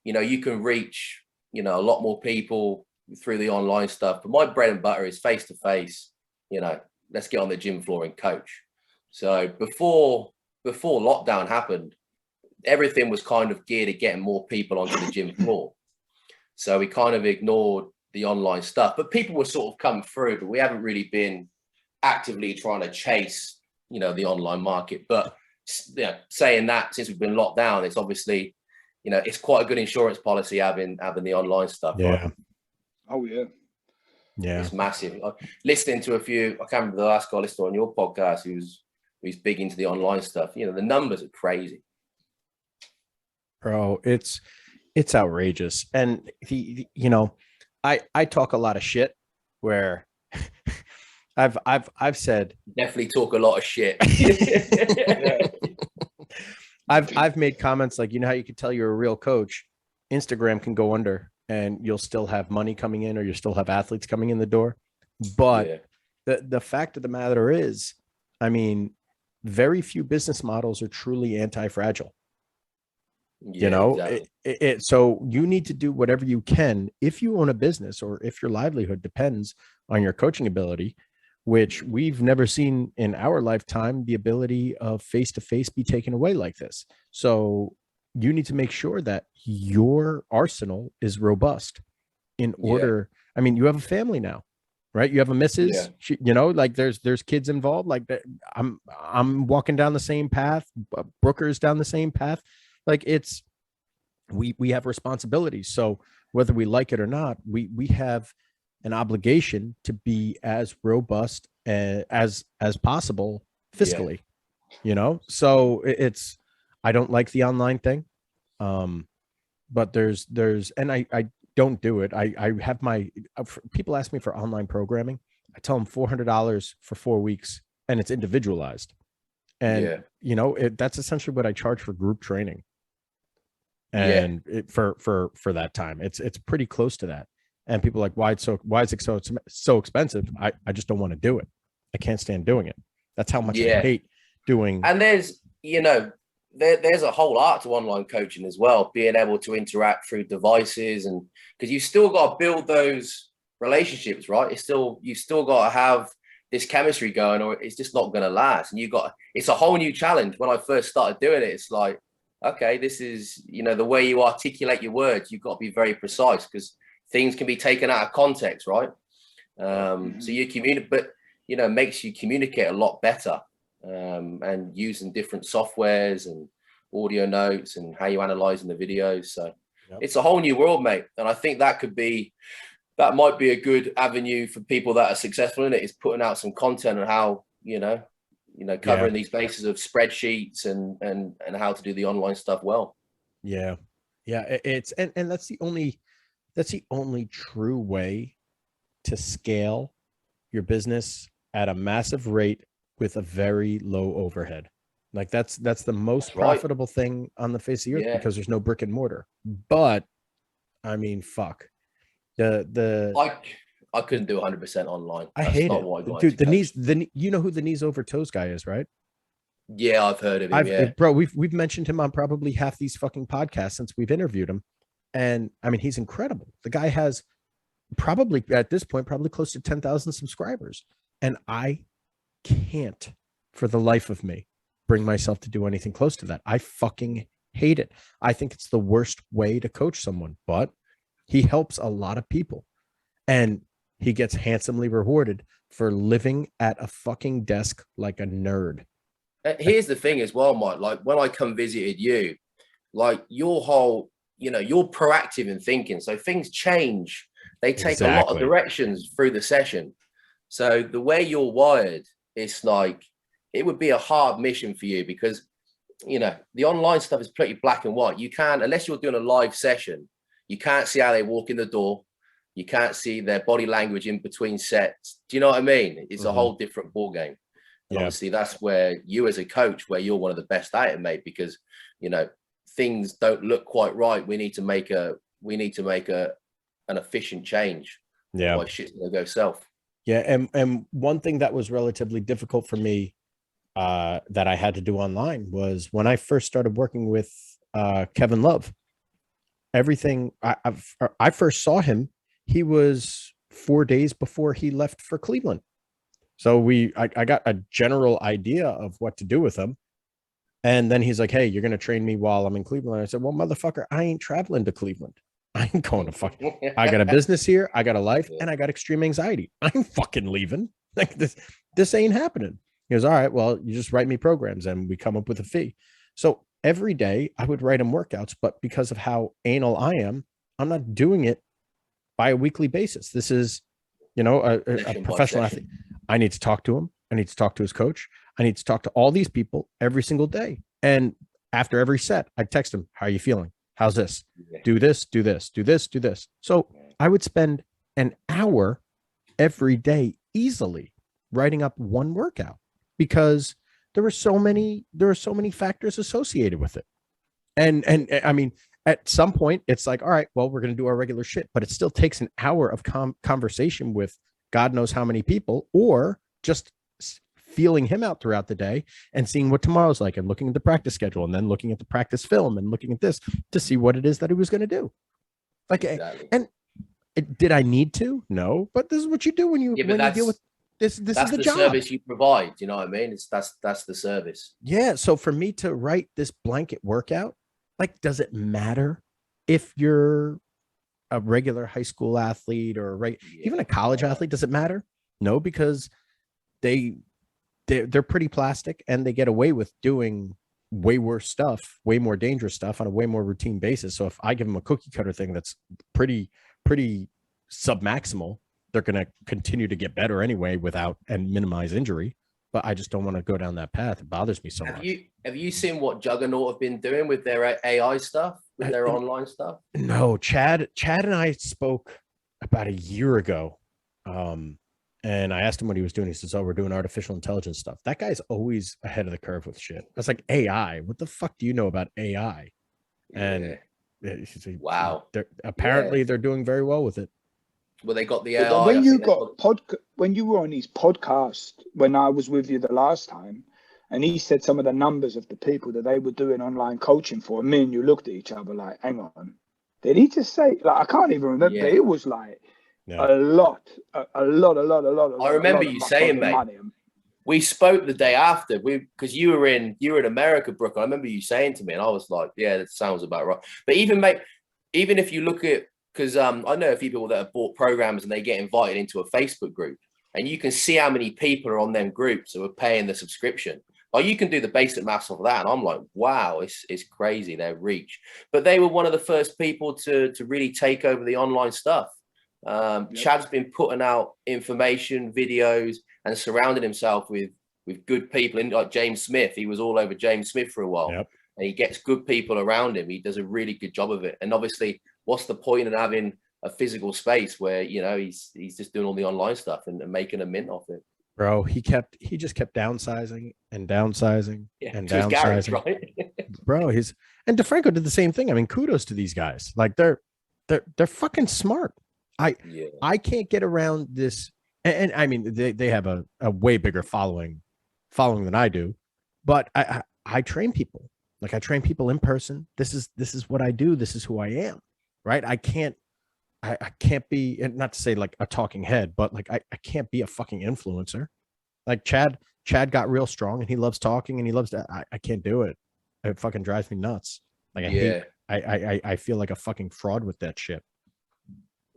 Speaker 2: you can reach, a lot more people through the online stuff, but my bread and butter is face-to-face. Let's get on the gym floor and coach. So before lockdown happened, everything was kind of geared at getting more people onto the gym floor. So we kind of ignored the online stuff, but people were sort of coming through, but we haven't really been actively trying to chase, the online market. But saying that, since we've been locked down, it's obviously, it's quite a good insurance policy having the online stuff.
Speaker 1: Yeah.
Speaker 2: Right?
Speaker 3: Oh yeah.
Speaker 2: Yeah. It's massive. Listening to a few, I can't remember the last guy I listened to on your podcast who's big into the online stuff. The numbers are crazy.
Speaker 1: Bro, it's outrageous. And I talk a lot of shit where I've said,
Speaker 2: definitely talk a lot of shit.
Speaker 1: I've made comments like, how you can tell you're a real coach, Instagram can go under and you'll still have money coming in, or you'll still have athletes coming in the door. But the fact of the matter is, I mean, very few business models are truly anti-fragile. Exactly. So you need to do whatever you can if you own a business or if your livelihood depends on your coaching ability, which we've never seen in our lifetime, the ability of face-to-face be taken away like this. So you need to make sure that your arsenal is robust in order. I mean, you have a family now, right? You have a missus, she, like there's kids involved, like that. I'm walking down the same path. Brooker's down the same path. Like we have responsibilities. So whether we like it or not, we have an obligation to be as robust as possible fiscally, So it's, I don't like the online thing. But there's, and I don't do it. I have people ask me for online programming. I tell them $400 for 4 weeks and it's individualized. And that's essentially what I charge for group training. And for that time, it's pretty close to that. And people are like, why is it so expensive? I just don't want to do it. I can't stand doing it. That's how much I hate doing.
Speaker 2: And there's, there's a whole art to online coaching as well, being able to interact through devices, and because you still got to build those relationships, right? You still got to have this chemistry going, or it's just not going to last. And it's a whole new challenge. When I first started doing it, it's like, okay, this is, the way you articulate your words, you've got to be very precise because things can be taken out of context, right? So you communicate, but, makes you communicate a lot better. And using different softwares and audio notes and how you analyzing the videos. So it's a whole new world, mate. And I think that might be a good avenue for people that are successful in it, is putting out some content on how, covering these bases of spreadsheets and how to do the online stuff well.
Speaker 1: Yeah. It's, and that's the only true way to scale your business at a massive rate with a very low overhead. Like that's the most profitable thing on the face of the earth, because there's no brick and mortar. But I mean, fuck. I
Speaker 2: couldn't do 100% online.
Speaker 1: I hate it. Dude, you know who the knees over toes guy is, right?
Speaker 2: Yeah, I've heard of him.
Speaker 1: Bro, we've mentioned him on probably half these fucking podcasts since we've interviewed him. And I mean, he's incredible. The guy has probably at this point, probably close to 10,000 subscribers. And I can't for the life of me bring myself to do anything close to that. I fucking hate it. I think it's the worst way to coach someone, but he helps a lot of people and he gets handsomely rewarded for living at a fucking desk like a nerd.
Speaker 2: Here's the thing as well, Mike, like when I come visited you, like your whole, you're proactive in thinking. So things change. They take a lot of directions through the session. So the way you're wired, it's like, it would be a hard mission for you because, the online stuff is pretty black and white. You can't, unless you're doing a live session, you can't see how they walk in the door. You can't see their body language in between sets. Do you know what I mean? It's a whole different ball game. And obviously that's where you as a coach, where you're one of the best at it, mate, because, things don't look quite right. We need to make an efficient change.
Speaker 1: Yeah.
Speaker 2: Otherwise shit's going to go south.
Speaker 1: Yeah. And one thing that was relatively difficult for me that I had to do online was when I first started working with Kevin Love. Everything I first saw him, he was 4 days before he left for Cleveland. So I got a general idea of what to do with him. And then he's like, hey, you're going to train me while I'm in Cleveland. I said, well, motherfucker, I ain't traveling to Cleveland. I ain't going to fucking, I got a business here. I got a life and I got extreme anxiety. I'm fucking leaving. Like this ain't happening. He goes, all right, well, you just write me programs and we come up with a fee. So every day I would write him workouts, but because of how anal I am, I'm not doing it by a weekly basis. This is, a professional athlete. I need to talk to him. I need to talk to his coach. I need to talk to all these people every single day. And after every set, I text him, how are you feeling? How's this? Do this, do this, do this, do this. So I would spend an hour every day easily writing up one workout because there were so many factors associated with it. And I mean, at some point it's like, all right, well, we're going to do our regular shit, but it still takes an hour of conversation with God knows how many people, or just feeling him out throughout the day and seeing what tomorrow's like and looking at the practice schedule and then looking at the practice film and looking at this to see what it is that he was going to do. Like, exactly. And did I need to? No, but this is what you do when you deal with this. This is the job.
Speaker 2: Service you provide. You know what I mean? That's the service.
Speaker 1: Yeah. So for me to write this blanket workout, like, does it matter if you're a regular high school athlete or even a college athlete? Does it matter? No, because they're pretty plastic and they get away with doing way worse stuff, way more dangerous stuff on a way more routine basis. So if I give them a cookie cutter thing that's pretty submaximal, they're going to continue to get better anyway and minimize injury. But I just don't want to go down that path. It bothers me so much.
Speaker 2: Have you seen what Juggernaut have been doing with their AI stuff, with their online stuff?
Speaker 1: No, Chad and I spoke about a year ago. And I asked him what he was doing. He says, "Oh, we're doing artificial intelligence stuff." That guy's always ahead of the curve with shit. I was like, AI? What the fuck do you know about AI? And
Speaker 2: wow.
Speaker 1: Apparently they're doing very well with it.
Speaker 2: Well, they got the AI.
Speaker 3: When you were on his podcast, when I was with you the last time, and he said some of the numbers of the people that they were doing online coaching for, and me and you looked at each other like, hang on. Did he just say, like, I can't even remember. Yeah. It was like, a lot. I
Speaker 2: remember you saying, mate, money. We spoke the day after because you were in America, Brooker. I remember you saying to me, and I was like, yeah, that sounds about right. But even if you look at, because I know a few people that have bought programs and they get invited into a Facebook group, and you can see how many people are on them groups who are paying the subscription. Like, you can do the basic maths of that, and I'm like, wow, it's crazy, their reach. But they were one of the first people to really take over the online stuff. Chad's been putting out information, videos, and surrounding himself with good people. And like James Smith, he was all over James Smith for a while.
Speaker 1: Yep.
Speaker 2: And he gets good people around him. He does a really good job of it. And obviously, what's the point in having a physical space where, you know, he's just doing all the online stuff and making a mint off it?
Speaker 1: Bro, he just kept downsizing and downsizing and downsizing.
Speaker 2: Garage, right?
Speaker 1: Bro, and DeFranco did the same thing. I mean, kudos to these guys. Like, they're fucking smart. I can't get around this. And I mean, they have a way bigger following than I do, but I train people. Like, I train people in person. This is what I do. This is who I am. Right. I can't be, and not to say like a talking head, but like, I can't be a fucking influencer. Like Chad got real strong and he loves talking and he loves that. I can't do it. It fucking drives me nuts. Like, I feel like a fucking fraud with that shit.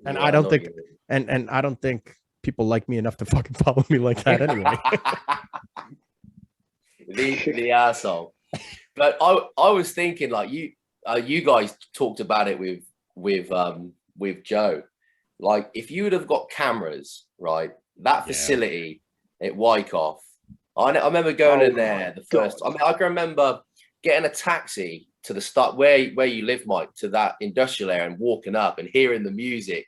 Speaker 1: And I don't think, and I don't think people like me enough to fucking follow me like that anyway.
Speaker 2: the asshole. But I was thinking, like, you guys talked about it with Joe. Like, if you would have got cameras, right, that facility at Wyckoff, I remember going in there the first. I mean, I can remember getting a taxi to the start where you live, Mike, to that industrial area and walking up and hearing the music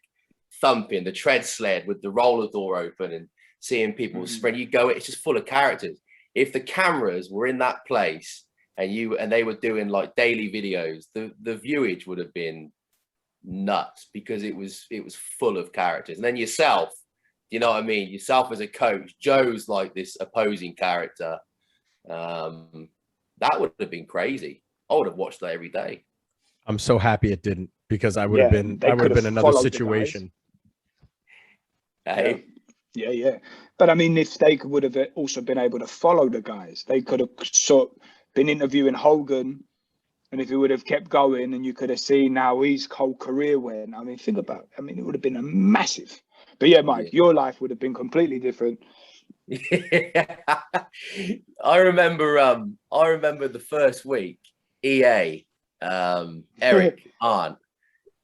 Speaker 2: thumping, the tread sled with the roller door open and seeing people spread. You go, it's just full of characters. If the cameras were in that place and they were doing like daily videos, the viewage would have been nuts because it was full of characters. And then yourself, you know what I mean? Yourself as a coach, Joe's like this opposing character. That would have been crazy. I would have watched that every day.
Speaker 1: I'm so happy it didn't, because I would have been another situation.
Speaker 2: Hey.
Speaker 3: Yeah. But I mean, if they would have also been able to follow the guys, they could have been interviewing Hogan, and if he would have kept going, and you could have seen how his whole career went. I mean, think about it. I mean, it would have been a massive. But yeah, Mike, your life would have been completely different.
Speaker 2: Yeah. I remember the first week, EA, Eric Arndt,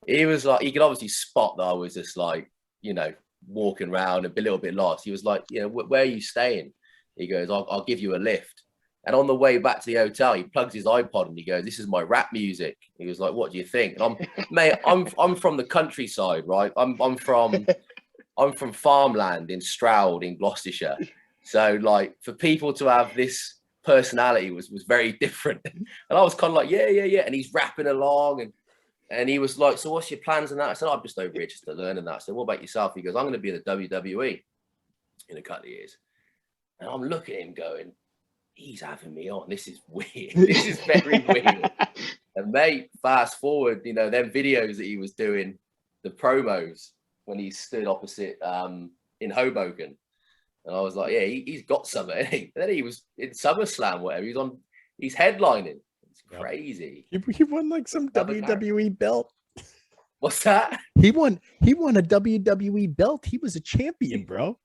Speaker 2: he was like, he could obviously spot that I was just like, you know, walking around and a little bit lost. He was like, you know, where are you staying? He goes, I'll give you a lift. And on the way back to the hotel, he plugs his iPod and he goes, this is my rap music. He was like, what do you think? And I'm from the countryside, right? I'm from farmland in Stroud in Gloucestershire. So like, for people to have this personality was very different. And I was kind of like, yeah. And he's rapping along and And he was like, so what's your plans and that? I said, I'm just over here just to learn and that. I said, what about yourself? He goes, I'm going to be in the WWE in a couple of years. And I'm looking at him going, he's having me on. This is weird. This is very weird. And mate, fast forward, you know, them videos that he was doing, the promos when he stood opposite in Hoboken. And I was like, yeah, he's got something. And then he was in SummerSlam, whatever. He's headlining. Crazy.
Speaker 1: He won like some WWE belt.
Speaker 2: What's that?
Speaker 1: He won a WWE belt. He was a champion, bro.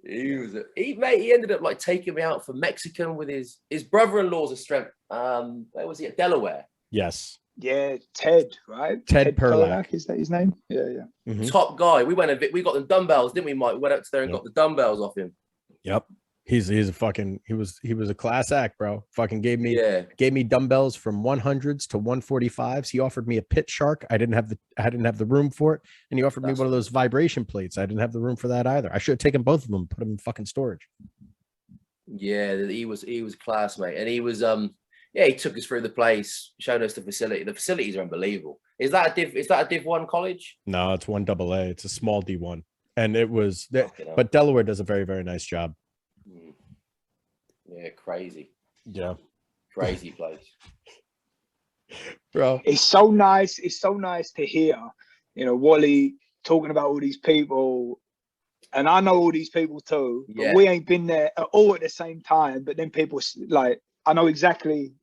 Speaker 2: He ended up like taking me out for Mexican with his brother-in-law's a strength. Where was he at? Delaware.
Speaker 1: Yes.
Speaker 3: Yeah, Ted, right?
Speaker 1: Ted Perlak.
Speaker 3: Is that his name? Yeah.
Speaker 2: Mm-hmm. Top guy. We got the dumbbells, didn't we, Mike? We went up to there and got the dumbbells off him.
Speaker 1: Yep. He's a fucking he was a class act, bro. Fucking gave me dumbbells from 100s to 145s. He offered me a pit shark. I didn't have the room for it, and he offered me one of those vibration plates. I didn't have the room for that either. I should have taken both of them and put them in fucking storage.
Speaker 2: Yeah, he was a class, mate, and he was he took us through the place, showed us the facility. The facilities are unbelievable. Is that a Div 1 college?
Speaker 1: No, it's 1AA. It's a small D1, and it was but Delaware does a very, very nice job.
Speaker 2: Yeah, crazy.
Speaker 1: Yeah.
Speaker 2: Crazy place.
Speaker 1: Bro.
Speaker 3: It's so nice. It's so nice to hear, you know, Wally talking about all these people. And I know all these people too, but we ain't been there at all at the same time. But then people like, I know exactly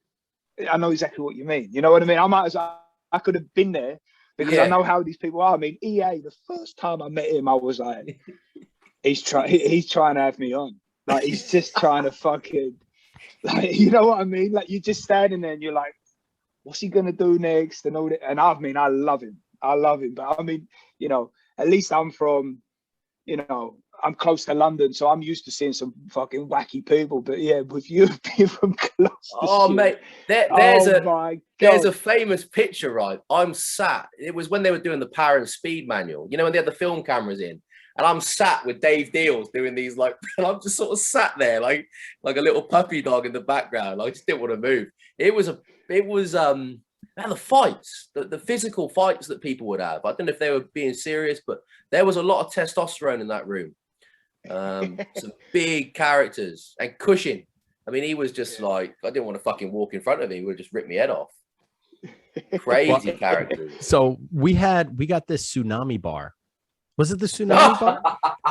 Speaker 3: what you mean. You know what I mean? I could have been there because I know how these people are. I mean, EA, the first time I met him, I was like, he's trying to have me on. Like, he's just trying to fucking, like, you know what I mean? Like, you're just standing there and you're like, what's he going to do next? And all that. And I mean, I love him. But I mean, you know, at least I'm from, you know, I'm close to London, so I'm used to seeing some fucking wacky people. But yeah, with you being from close to
Speaker 2: mate, there's a famous picture, right? I'm sat. It was when they were doing the Power and Speed manual. You know, when they had the film cameras in. And I'm sat with Dave Deals doing these, like, and I'm just sort of sat there like a little puppy dog in the background. I just didn't want to move. It was the fights, the physical fights that people would have. I don't know if they were being serious, but there was a lot of testosterone in that room. Some big characters and Cushing. I mean, he was just like, I didn't want to fucking walk in front of him. He would just rip me head off. Crazy characters.
Speaker 1: So we got this tsunami bar. Was it the tsunami bar?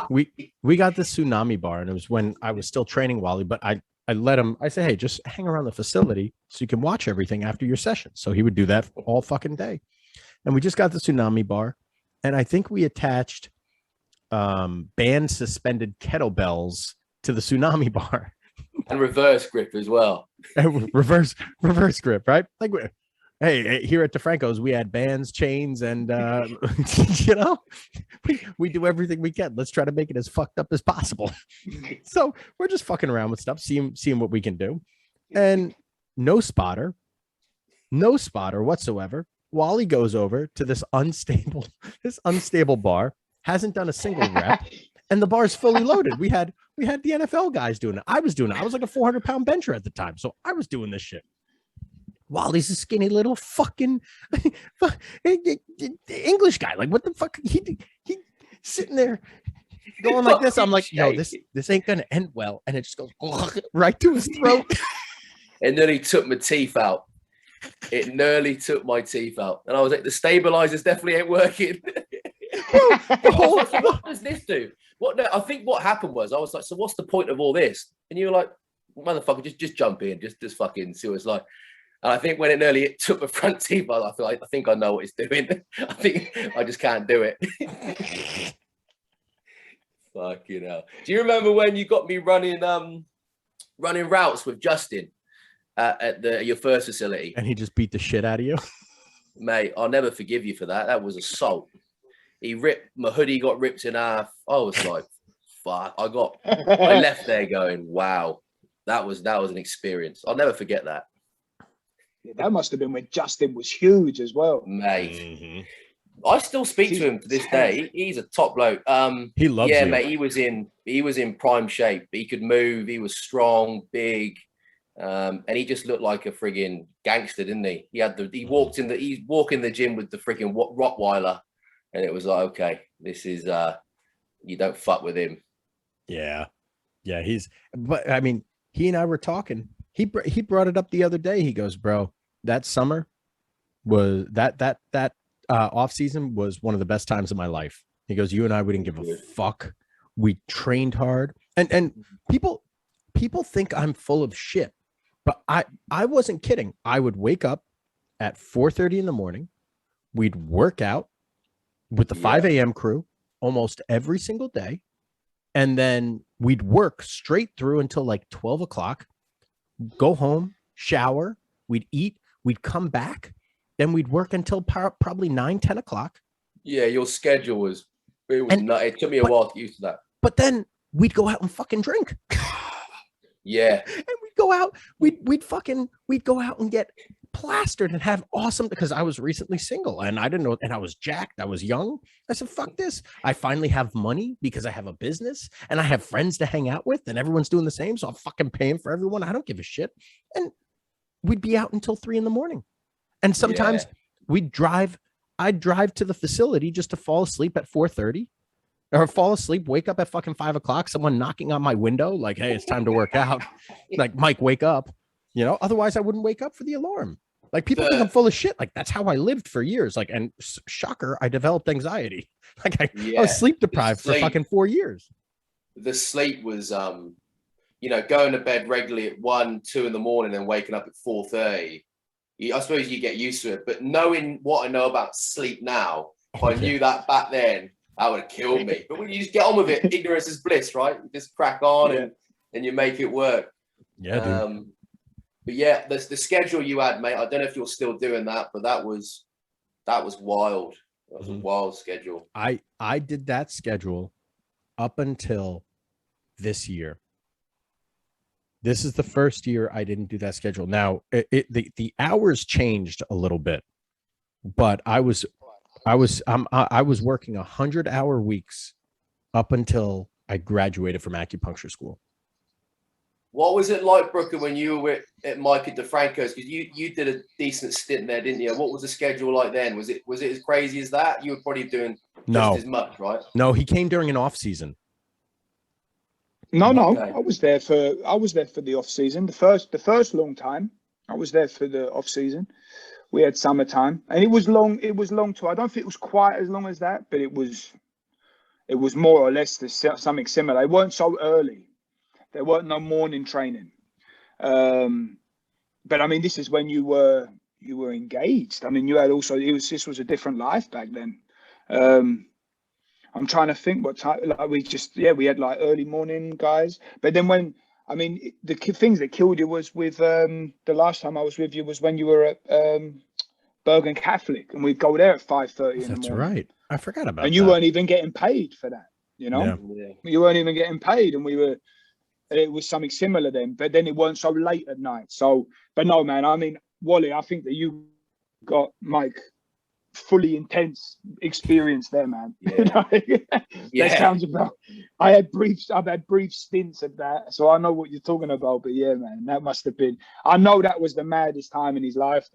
Speaker 1: We got the tsunami bar, and it was when I was still training Wally, but I let him, I said, hey, just hang around the facility so you can watch everything after your session. So he would do that all fucking day. And we just got the tsunami bar, and I think we attached band suspended kettlebells to the tsunami bar.
Speaker 2: And reverse grip as well.
Speaker 1: reverse grip, right? Like, hey, here at DeFranco's, we had bands, chains, and you know, we do everything we can. Let's try to make it as fucked up as possible. So we're just fucking around with stuff, seeing what we can do, and no spotter whatsoever. Wally goes over to this unstable bar, hasn't done a single rep, and the bar's fully loaded. We had the NFL guys doing it. I was doing it. I was like a 400-pound bencher at the time, so I was doing this shit. Wally's a skinny little fucking English guy. Like, what the fuck? He sitting there going like this. I'm like, yo, this ain't gonna end well. And it just goes right to his throat.
Speaker 2: It nearly took my teeth out. It nearly took my teeth out. And I was like, the stabilizers definitely ain't working. What does this do? I think what happened was, I was like, so what's the point of all this? And you were like, motherfucker, just jump in, just fucking see what it's like. And I think when it took the front teeth, I think I know what it's doing. I think I just can't do it. Fucking hell. Do you remember when you got me running routes with Justin at your first facility?
Speaker 1: And he just beat the shit out of you?
Speaker 2: Mate, I'll never forgive you for that. That was assault. My hoodie got ripped in half. I was like, fuck. I left there going, wow, that was an experience. I'll never forget that.
Speaker 3: Yeah, that must have been when Justin was huge as well,
Speaker 2: mate. Mm-hmm. I still speak to him to this day. He's a top bloke.
Speaker 1: He loves you.
Speaker 2: Mate. He was in prime shape. He could move. He was strong, big. And he just looked like a frigging gangster, didn't he? He's walking the gym with the frigging Rottweiler, and it was like, okay, this is you don't fuck with him.
Speaker 1: Yeah. But I mean, he and I were talking. He brought it up the other day. He goes, bro, that summer was that off season was one of the best times of my life. He goes, you and I, we didn't give a fuck. We trained hard, and people think I'm full of shit, but I wasn't kidding. I would wake up at 4:30 in the morning. We'd work out with the 5 a.m. crew almost every single day. And then we'd work straight through until like 12 o'clock, go home, shower, we'd eat, we'd come back, then we'd work until probably 9-10 o'clock.
Speaker 2: Yeah, your schedule was nuts. It took me a while to get used to that.
Speaker 1: But then we'd go out and fucking drink.
Speaker 2: Yeah.
Speaker 1: And we'd go out, we'd go out and get plastered and have awesome, because I was recently single and I didn't know, and I was jacked, I was young. I said, fuck this. I finally have money because I have a business and I have friends to hang out with, and everyone's doing the same. So I'm fucking paying for everyone. I don't give a shit. And we'd be out until 3 a.m. And sometimes I'd drive to the facility just to fall asleep at 4:30, or fall asleep, wake up at fucking 5 o'clock, someone knocking on my window, like, hey, it's time to work out. Like, Mike, wake up. You know, otherwise I wouldn't wake up for the alarm. Like, people think I'm full of shit. Like, that's how I lived for years. Like, and shocker, I developed anxiety. Like, I was sleep deprived for fucking 4 years.
Speaker 2: The sleep was, going to bed regularly at 1-2 in the morning and waking up at 4:30. I suppose you get used to it. But knowing what I know about sleep now, if I knew that back then, that would have killed me. But when you just get on with it, ignorance is bliss, right? You just crack on and you make it work.
Speaker 1: Yeah, dude.
Speaker 2: But yeah, the schedule you had, mate, I don't know if you're still doing that, but that was wild. That was a wild schedule.
Speaker 1: I did that schedule up until this year. This is the first year I didn't do that schedule. Now, the hours changed a little bit, but I was working 100-hour weeks up until I graduated from acupuncture school.
Speaker 2: What was it like, Brooker, when you were at Mike and DeFranco's? Because you did a decent stint there, didn't you? What was the schedule like then? Was it as crazy as that? You were probably doing just as much, right?
Speaker 1: No, he came during an off season.
Speaker 3: No, okay. I was there for the off season. The first long time I was there for the off season. We had summertime, and it was long. It was long too. I don't think it was quite as long as that, but it was more or less something similar. It weren't so early. There weren't no morning training. But I mean, this is when you were engaged. I mean, you had also, this was a different life back then. I'm trying to think what time, like we had like early morning guys. But then the things that killed you was with, the last time I was with you was when you were at Bergen Catholic, and we'd go there at 5:30 in the morning. That's
Speaker 1: right. I forgot about that.
Speaker 3: And you weren't even getting paid for that, you know? Yeah. You weren't even getting paid, and it was something similar then, but then it weren't so late at night. So, but no, man, I mean, Wally, I think that you got Mike fully intense experience there, man. Yeah. That sounds about. I've had brief stints of that, so I know what you're talking about. But yeah, man, that must have been. I know that was the maddest time in his life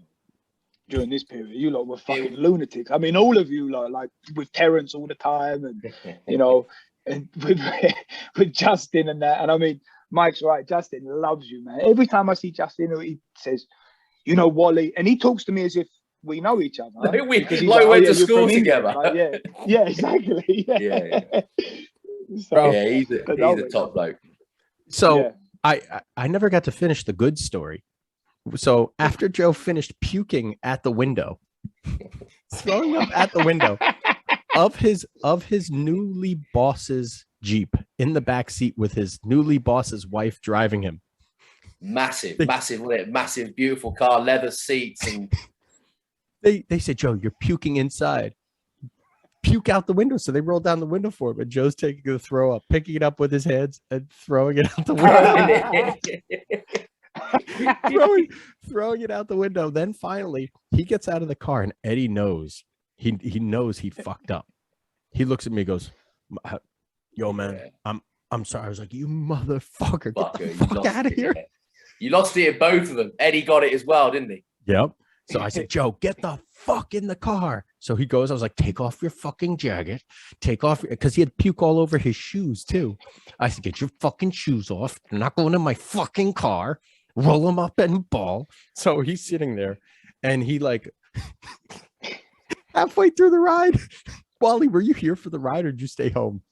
Speaker 3: during this period. You lot were fucking lunatics. I mean, all of you like with Terrence all the time, and you know. And with Justin and that, and I mean, Mike's right. Justin loves you, man. Every time I see Justin, he says, "You know, Wally," and he talks to me as if we know each other.
Speaker 2: We went to school together.
Speaker 3: Like, yeah, exactly.
Speaker 2: Yeah. So, he's a top bloke.
Speaker 1: So I never got to finish the good story. So after Joe finished puking at the window, throwing up at the window. Of his newly boss's Jeep in the back seat with his newly boss's wife driving him.
Speaker 2: Massive, beautiful car, leather seats, and
Speaker 1: they said, Joe, you're puking inside. Puke out the window. So they rolled down the window for him, and Joe's taking the throw up, picking it up with his hands and throwing it out the window. throwing it out the window. Then finally he gets out of the car, and Eddie knows. He knows he fucked up. He looks at me and goes, yo, man, I'm sorry. I was like, you motherfucker, get the fuck out of here.
Speaker 2: You lost it in both of them. Eddie got it as well, didn't he?
Speaker 1: Yep. So I said, Joe, get the fuck in the car. So he goes, I was like, take off your fucking jacket. Take off, because he had puke all over his shoes too. I said, get your fucking shoes off. You're not going in my fucking car. Roll them up and ball. So he's sitting there and he like halfway through the ride. Wally, were you here for the ride or did you stay home?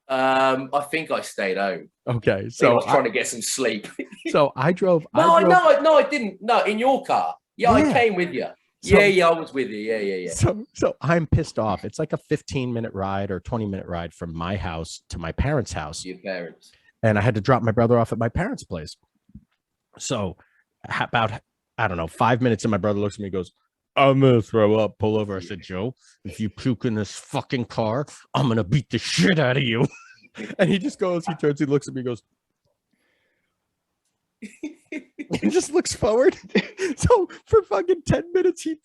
Speaker 2: I think I stayed home.
Speaker 1: Okay,
Speaker 2: so I was trying to get some sleep.
Speaker 1: So I drove.
Speaker 2: No, I didn't. No, in your car. Yeah, I came with you.
Speaker 1: So,
Speaker 2: I was with you. Yeah.
Speaker 1: So I'm pissed off. It's like a 15-minute ride or 20-minute ride from my house to my parents' house.
Speaker 2: Your parents.
Speaker 1: And I had to drop my brother off at my parents' place. So about, I don't know, 5 minutes, and my brother looks at me and goes, I'm gonna throw up. Pull over. I said, Joe, if you puke in this fucking car, I'm gonna beat the shit out of you. And he just goes, he turns, he looks at me, goes, he just looks forward. So for fucking 10 minutes, he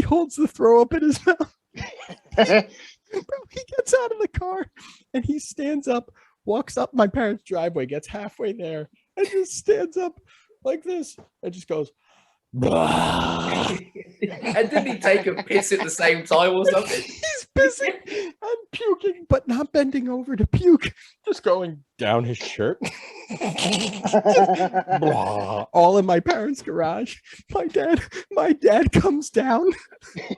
Speaker 1: holds the throw up in his mouth. Bro, he gets out of the car and he stands up, walks up my parents' driveway, gets halfway there, and just stands up like this and just goes,
Speaker 2: and didn't he take a piss at the same time or something?
Speaker 1: He's pissing and puking, but not bending over to puke, just going down his shirt. All in my parents' garage. My dad comes down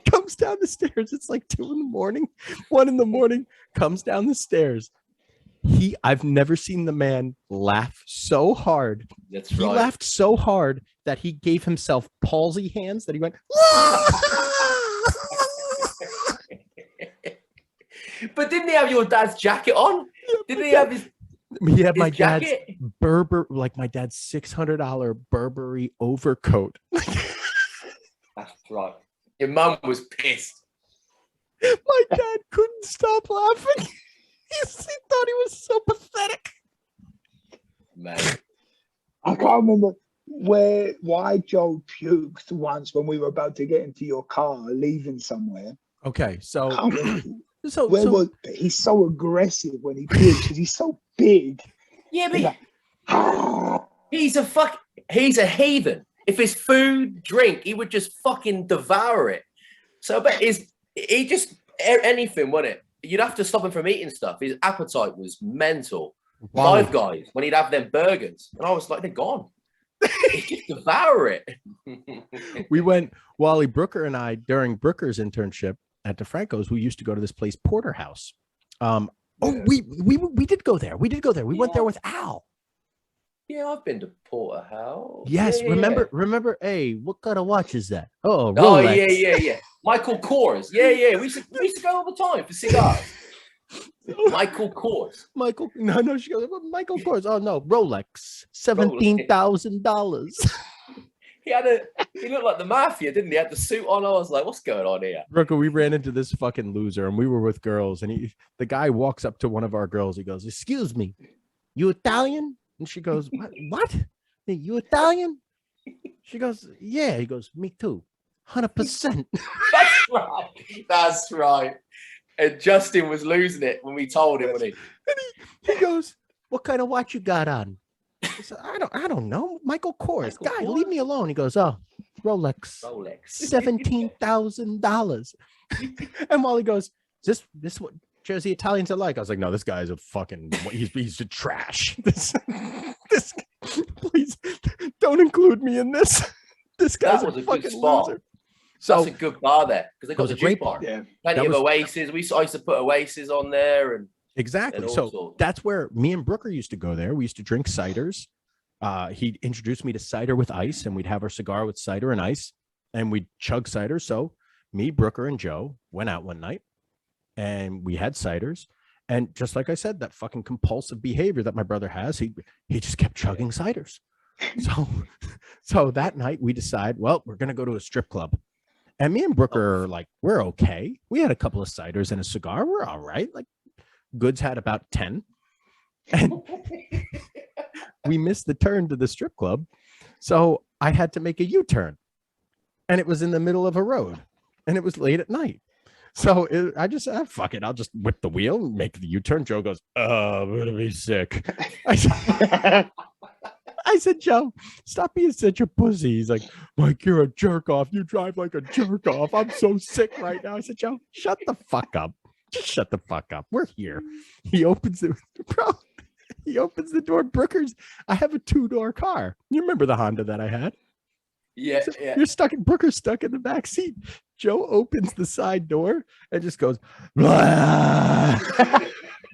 Speaker 1: the stairs. It's like 2 in the morning, 1 in the morning, comes down the stairs. I've never seen the man laugh so hard.
Speaker 2: That's
Speaker 1: he
Speaker 2: right.
Speaker 1: laughed so hard that he gave himself palsy hands that he went.
Speaker 2: But didn't he have your dad's jacket on? Didn't he have his?
Speaker 1: He had my
Speaker 2: jacket?
Speaker 1: dad's my dad's $600 Burberry overcoat.
Speaker 2: That's right. Your mum was pissed.
Speaker 1: My dad couldn't stop laughing. He thought he was so pathetic.
Speaker 2: Man,
Speaker 3: I can't remember why Joe puked once when we were about to get into your car, leaving somewhere.
Speaker 1: Okay, so
Speaker 3: he's so aggressive when he pukes because he's so big.
Speaker 2: Yeah, but he's a heathen. If it's food, drink, he would just fucking devour it. So, but he just anything, wouldn't it? You'd have to stop him from eating stuff. His appetite was mental.
Speaker 1: Wow.
Speaker 2: Five Guys, when he'd have them burgers, and I was like, they're gone. He just devour it.
Speaker 1: We went, Wally, Brooker and I, during Brooker's internship at DeFranco's, we used to go to this place, Porterhouse. We did go there. We went there with Al.
Speaker 2: Yeah, I've been to Porterhouse.
Speaker 1: Yes,
Speaker 2: yeah,
Speaker 1: remember, hey, what kind of watch is that? Oh, Rolex.
Speaker 2: Oh, yeah. Michael Kors. Yeah. We used to go all the time for cigars. Michael Kors.
Speaker 1: No, she goes, Michael Kors. Oh, no, Rolex, $17,000.
Speaker 2: He looked like the mafia, didn't he? He had the suit on. I was like, what's going on here?
Speaker 1: Brooker, we ran into this fucking loser, and we were with girls, and the guy walks up to one of our girls. He goes, excuse me, you Italian? And she goes, what? You Italian? She goes, yeah. He goes, me too. 100%.
Speaker 2: That's right. And Justin was losing it when we told him, wasn't he?
Speaker 1: And he goes, what kind of watch you got on? I said, I don't know. Michael Kors. Guy, leave me alone. He goes, oh, Rolex. $17,000. And Wally goes, is this what Jersey Italians are like? I was like, no, this guy's a fucking, he's a trash. This, please don't include me in this. This guy's a fucking loser.
Speaker 2: So that's a good bar there because they got the
Speaker 1: great
Speaker 2: bar.
Speaker 3: Yeah.
Speaker 2: Plenty of Oasis. I used to put Oasis on there and
Speaker 1: exactly. So that's where me and Brooker used to go there. We used to drink ciders. He introduced me to cider with ice, and we'd have our cigar with cider and ice, and we'd chug cider. So me, Brooker, and Joe went out one night, and we had ciders. And just like I said, that fucking compulsive behavior that my brother has, he just kept chugging ciders. So that night we decide, well, we're gonna go to a strip club. And me and Brooker are like, we're okay. We had a couple of ciders and a cigar. We're all right. Like, Goods had about 10. And we missed the turn to the strip club. So I had to make a U-turn. And it was in the middle of a road. And it was late at night. So I just said, fuck it. I'll just whip the wheel and make the U-turn. Joe goes, oh, I'm going to be sick. I I said, Joe, stop being such a pussy. He's like, Mike, you're a jerk off. You drive like a jerk off. I'm so sick right now. I said, Joe, shut the fuck up. Just shut the fuck up. We're here. He opens it, bro. He opens the door. Brooker's. I have a 2-door car. You remember the Honda that I had?
Speaker 2: Yeah,
Speaker 1: So
Speaker 2: yeah.
Speaker 1: You're stuck in Brooker's stuck in the back seat. Joe opens the side door and just goes, blah.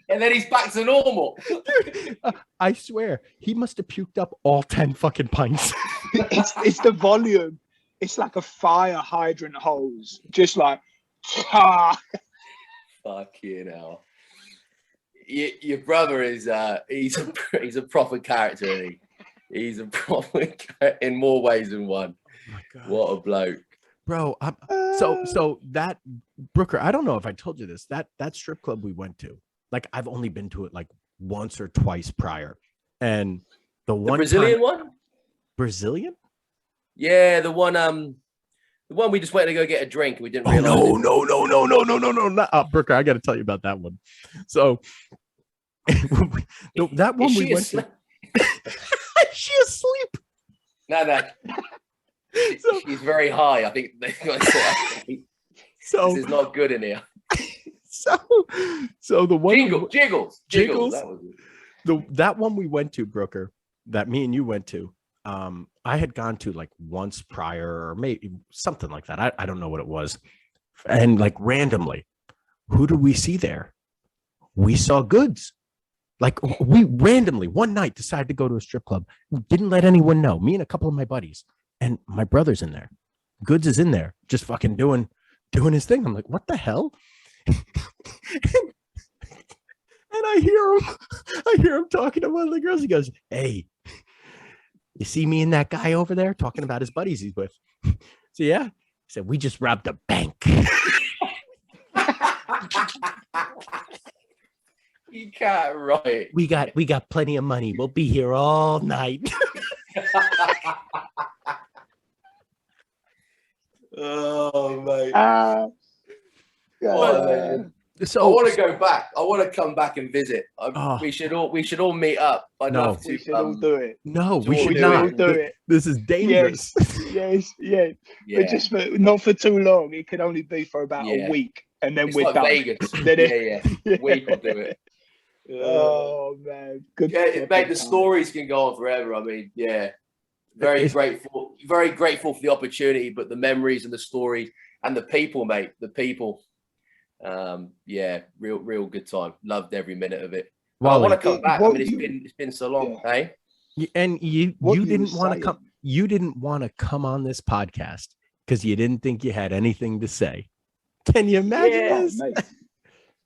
Speaker 2: And then he's back to normal.
Speaker 1: Dude, I swear, he must have puked up all 10 fucking pints.
Speaker 3: It's the volume. It's like a fire hydrant hose. Just like, ah.
Speaker 2: Fuck you know. Your brother is he's a proper character, isn't he? He's a proper in more ways than one.
Speaker 1: Oh my God.
Speaker 2: What a bloke.
Speaker 1: Bro, so that Brooker, I don't know if I told you this, that strip club we went to, like I've only been to it like once or twice prior. And the
Speaker 2: Brazilian one?
Speaker 1: Brazilian?
Speaker 2: Yeah, the one we just went to go get a drink and we didn't realize.
Speaker 1: No. Brooker, I got to tell you about that one. So that one we went to. Is she asleep?
Speaker 2: No. She's very high. I think
Speaker 1: so
Speaker 2: this is not good in here. So the one Jiggles. That was it.
Speaker 1: That one we went to, Brooker, that me and you went to. I had gone to like once prior, or maybe something like that. I don't know what it was. And like randomly, who did we see there? We saw Goods. Like we randomly one night decided to go to a strip club. Didn't let anyone know. Me and a couple of my buddies, and my brother's in there. Goods is in there, just fucking doing his thing. I'm like, what the hell? And I hear him talking to one of the girls. He goes, "Hey, you see me and that guy over there talking about his buddies he's with?" So yeah, he said, "We just robbed a bank."
Speaker 2: You can't write.
Speaker 1: We got plenty of money. We'll be here all night.
Speaker 2: Oh mate.
Speaker 1: So
Speaker 2: I want to go back. I want to come back and visit. We should all meet up. I'd love to.
Speaker 3: We should all do it.
Speaker 1: No, we should not
Speaker 3: do it.
Speaker 1: This is dangerous.
Speaker 3: Yes. But just not for too long. It can only be for about a week, and then we're
Speaker 2: like
Speaker 3: done.
Speaker 2: Vegas. Week will do it.
Speaker 3: Oh man, good.
Speaker 2: Yeah, mate. The stories can go on forever. I mean, very grateful for the opportunity, but the memories and the stories and the people, mate. The people. Real good time. Loved every minute of it. Wally, I want to come back. I mean, it's been so long, hey.
Speaker 1: And you didn't want to come. You didn't want to come on this podcast because you didn't think you had anything to say. Can you imagine this?
Speaker 3: Mate.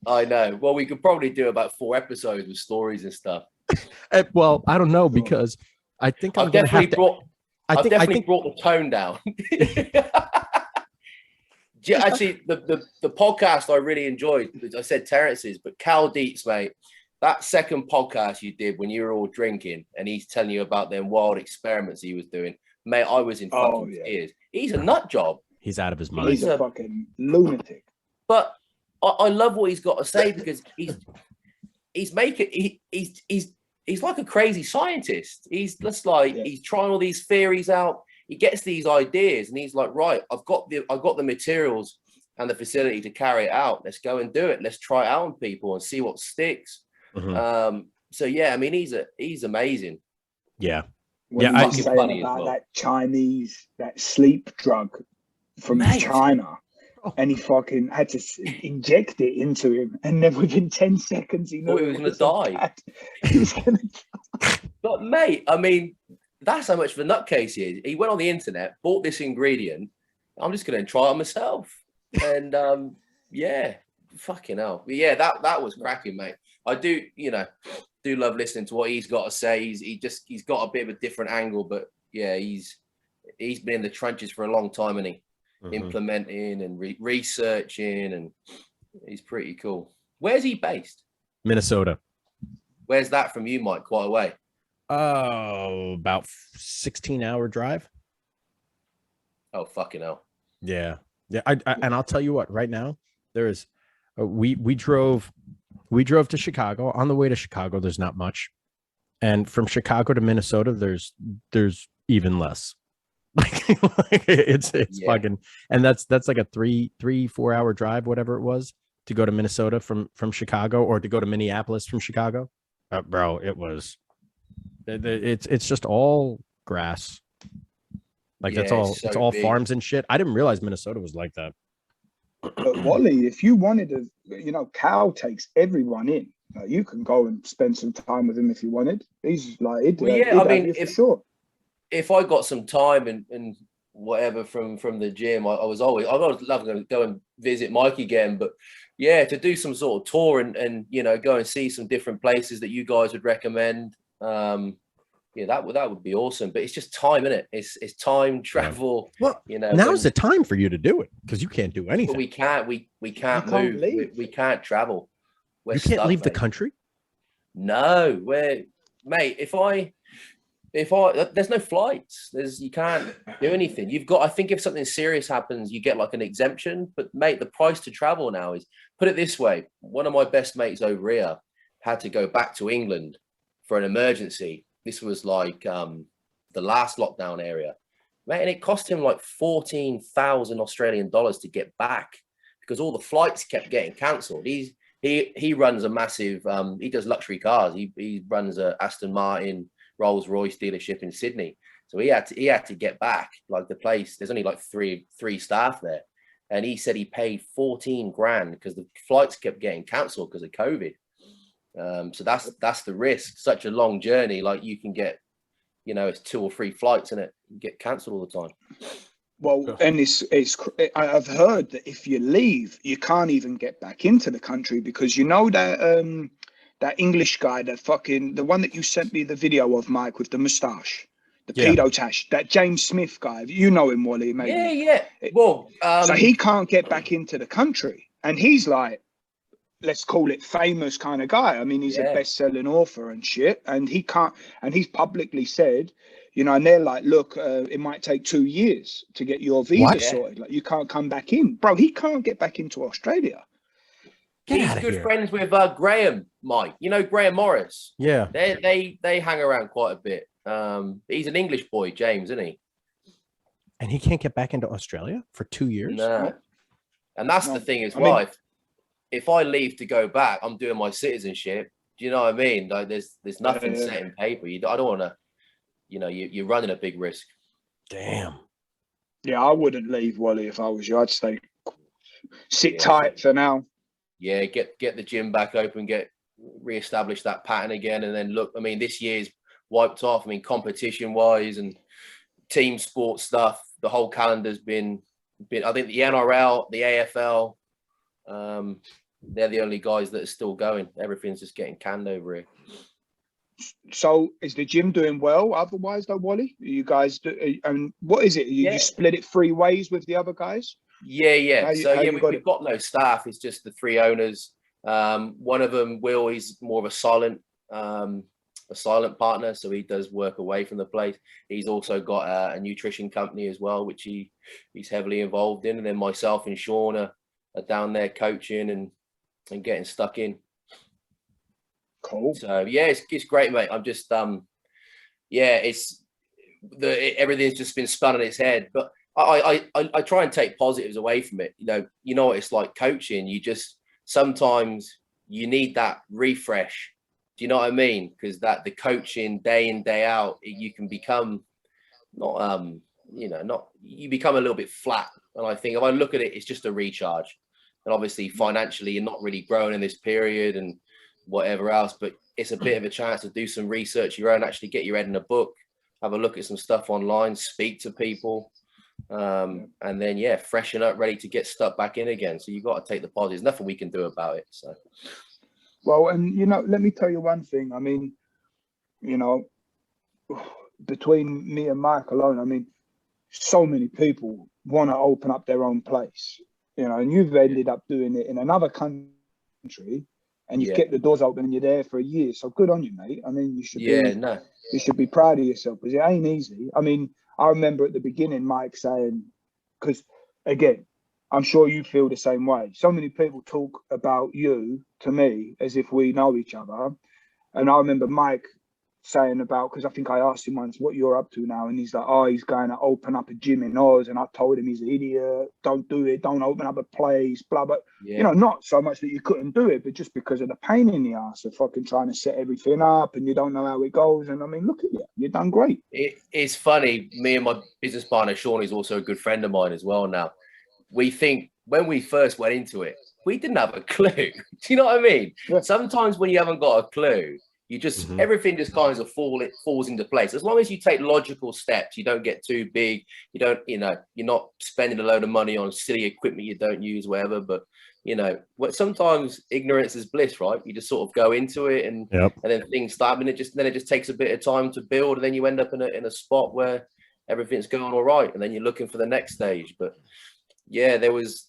Speaker 2: I know. Well, we could probably do about 4 episodes with stories and stuff.
Speaker 1: Well, I don't know because I think
Speaker 2: I've definitely brought the tone down. Actually, the podcast I really enjoyed, I said Terrence's, but Cal Dietz, mate, that second podcast you did when you were all drinking and he's telling you about them wild experiments he was doing, mate, I was in fucking tears. He's a nut job.
Speaker 1: He's out of his mind.
Speaker 3: He's a fucking lunatic.
Speaker 2: But I love what he's got to say because he's like a crazy scientist. He's just like he's trying all these theories out. He gets these ideas and he's like, right, I've got the materials and the facility to carry it out. Let's go and do it. Let's try it out on people and see what sticks. Mm-hmm. So yeah, I mean, he's amazing.
Speaker 1: Yeah.
Speaker 3: When
Speaker 1: I
Speaker 3: say about that Chinese, that sleep drug from China. And he fucking had to inject it into him, and then within 10 seconds, he knew
Speaker 2: he was going to die.
Speaker 3: He was going to die.
Speaker 2: But mate, I mean, that's how much of a nutcase he is. He went on the internet, bought this ingredient. I'm just going to try it myself, and fucking hell. But yeah, that was cracking, mate. I do love listening to what he's got to say. He's got a bit of a different angle, but yeah, he's been in the trenches for a long time, and implementing and researching, and he's pretty cool. Where's he based?
Speaker 1: Minnesota.
Speaker 2: Where's that from you, Mike? Quite a way.
Speaker 1: Oh, about 16-hour drive.
Speaker 2: Oh, fucking hell.
Speaker 1: Yeah. And I'll tell you what, right now there is we drove to Chicago. On the way to Chicago, there's not much. And from Chicago to Minnesota, there's even less. It's fucking, and that's like a 4 hour drive, whatever it was, to go to Minnesota from Chicago, or to go to Minneapolis from Chicago. Bro, it's just all grass. Like that's all.
Speaker 2: so
Speaker 1: it's all
Speaker 2: big.
Speaker 1: Farms and shit. I didn't realize Minnesota was like that.
Speaker 3: But Wally, if you wanted to, Cal takes everyone in. Like, you can go and spend some time with him if you wanted. He's like,
Speaker 2: if I got some time and whatever from the gym, I was loving to go and visit Mike again. But yeah, to do some sort of tour and go and see some different places that you guys would recommend. That would be awesome. But it's just time, isn't it? It's time, travel.
Speaker 1: Well, now's the time for you to do it, because you can't do anything.
Speaker 2: But we can't move. We can't travel.
Speaker 1: You can't leave the country.
Speaker 2: No, mate. If there's no flights, you can't do anything. I think if something serious happens, you get like an exemption. But mate, the price to travel now is, put it this way: one of my best mates over here had to go back to England for an emergency. This was like the last lockdown area, mate, and it cost him like 14,000 Australian dollars to get back, because all the flights kept getting cancelled. He runs a massive he does luxury cars. He runs a Aston Martin Rolls Royce dealership in Sydney. So he had to get back. Like, the place, there's only like three staff there, and he said he paid 14 grand because the flights kept getting cancelled because of COVID. So that's the risk. Such a long journey, like you can get, it's 2 or 3 flights in it, you get cancelled all the time.
Speaker 3: Well, and I've heard that if you leave, you can't even get back into the country, because that English guy, the one that you sent me the video of, Mike, with the moustache, the pedo tash, that James Smith guy, you know him, Wally, maybe.
Speaker 2: Yeah. Well,
Speaker 3: so he can't get back into the country, and he's like, let's call it famous kind of guy. I mean, he's a best-selling author and shit, and he can't, and he's publicly said, and they're like, look, it might take 2 years to get your visa sorted. Like, you can't come back in, bro. He can't get back into Australia.
Speaker 2: He's good friends with Graham, Mike. Graham Morris.
Speaker 1: Yeah,
Speaker 2: they hang around quite a bit. He's an English boy, James, isn't he?
Speaker 1: And he can't get back into Australia for 2 years.
Speaker 2: No, and that's the thing as well. If I leave to go back, I'm doing my citizenship. Do you know what I mean? Like, there's nothing set in paper. I don't want to. You're running a big risk.
Speaker 1: Damn.
Speaker 3: Yeah, I wouldn't leave, Wally, if I was you. I'd sit tight for now.
Speaker 2: Yeah, get the gym back open, reestablish that pattern again, and then look. I mean, this year's wiped off. I mean, competition-wise and team sport stuff, the whole calendar's been. I think the NRL, the AFL, they're the only guys that are still going. Everything's just getting canned over here.
Speaker 3: So is the gym doing well otherwise though, Wally? You guys and what is it? You split it 3 ways with the other guys?
Speaker 2: Yeah. We've got no staff. It's just the 3 owners. One of them, Will, he's more of a silent partner, so he does work away from the place. He's also got a nutrition company as well, which he's heavily involved in. And then myself and Sean are down there coaching and getting stuck in.
Speaker 3: Cool.
Speaker 2: So yeah, it's great, mate. I'm just everything's just been spun on its head. But I try and take positives away from it. You know what it's like coaching. You just sometimes you need that refresh. Do you know what I mean? Because the coaching day in, day out, you can become you become a little bit flat. And I think if I look at it, it's just a recharge. And obviously financially, you're not really growing in this period and whatever else, but it's a bit of a chance to do some research your own, actually get your head in a book, have a look at some stuff online, speak to people, and then freshen up, ready to get stuck back in again. So you got to take the positives. Nothing we can do about it. So
Speaker 3: well, and let me tell you one thing. I mean, between me and Mike alone, I mean, so many people want to open up their own place, and you've ended up doing it in another country. And you get the doors open and you're there for a year. So good on you, mate. I mean, you should be proud of yourself, because it ain't easy. I mean, I remember at the beginning, Mike saying, because again, I'm sure you feel the same way. So many people talk about you to me as if we know each other. And I remember Mike saying about, because I think I asked him once what you're up to now, and he's like, oh, he's going to open up a gym in Oz, and I told him he's an idiot, don't do it, don't open up a place, blah blah. You know, not so much that you couldn't do it, but just because of the pain in the ass of fucking trying to set everything up, and you don't know how it goes. And I mean, look at you, you've done great.
Speaker 2: It's funny, me and my business partner Sean is also a good friend of mine as well now. We think when we first went into it, we didn't have a clue. Do you know what I mean?
Speaker 3: Yeah.
Speaker 2: Sometimes when you haven't got a clue, you just everything just kind of falls into place. As long as you take logical steps, you don't get too big. You don't, you know, you're not spending a load of money on silly equipment you don't use, whatever. But you know, sometimes ignorance is bliss, right? You just sort of go into it, and then things start, and it just takes a bit of time to build, and then you end up in a spot where everything's going all right, and then you're looking for the next stage. But yeah, there was.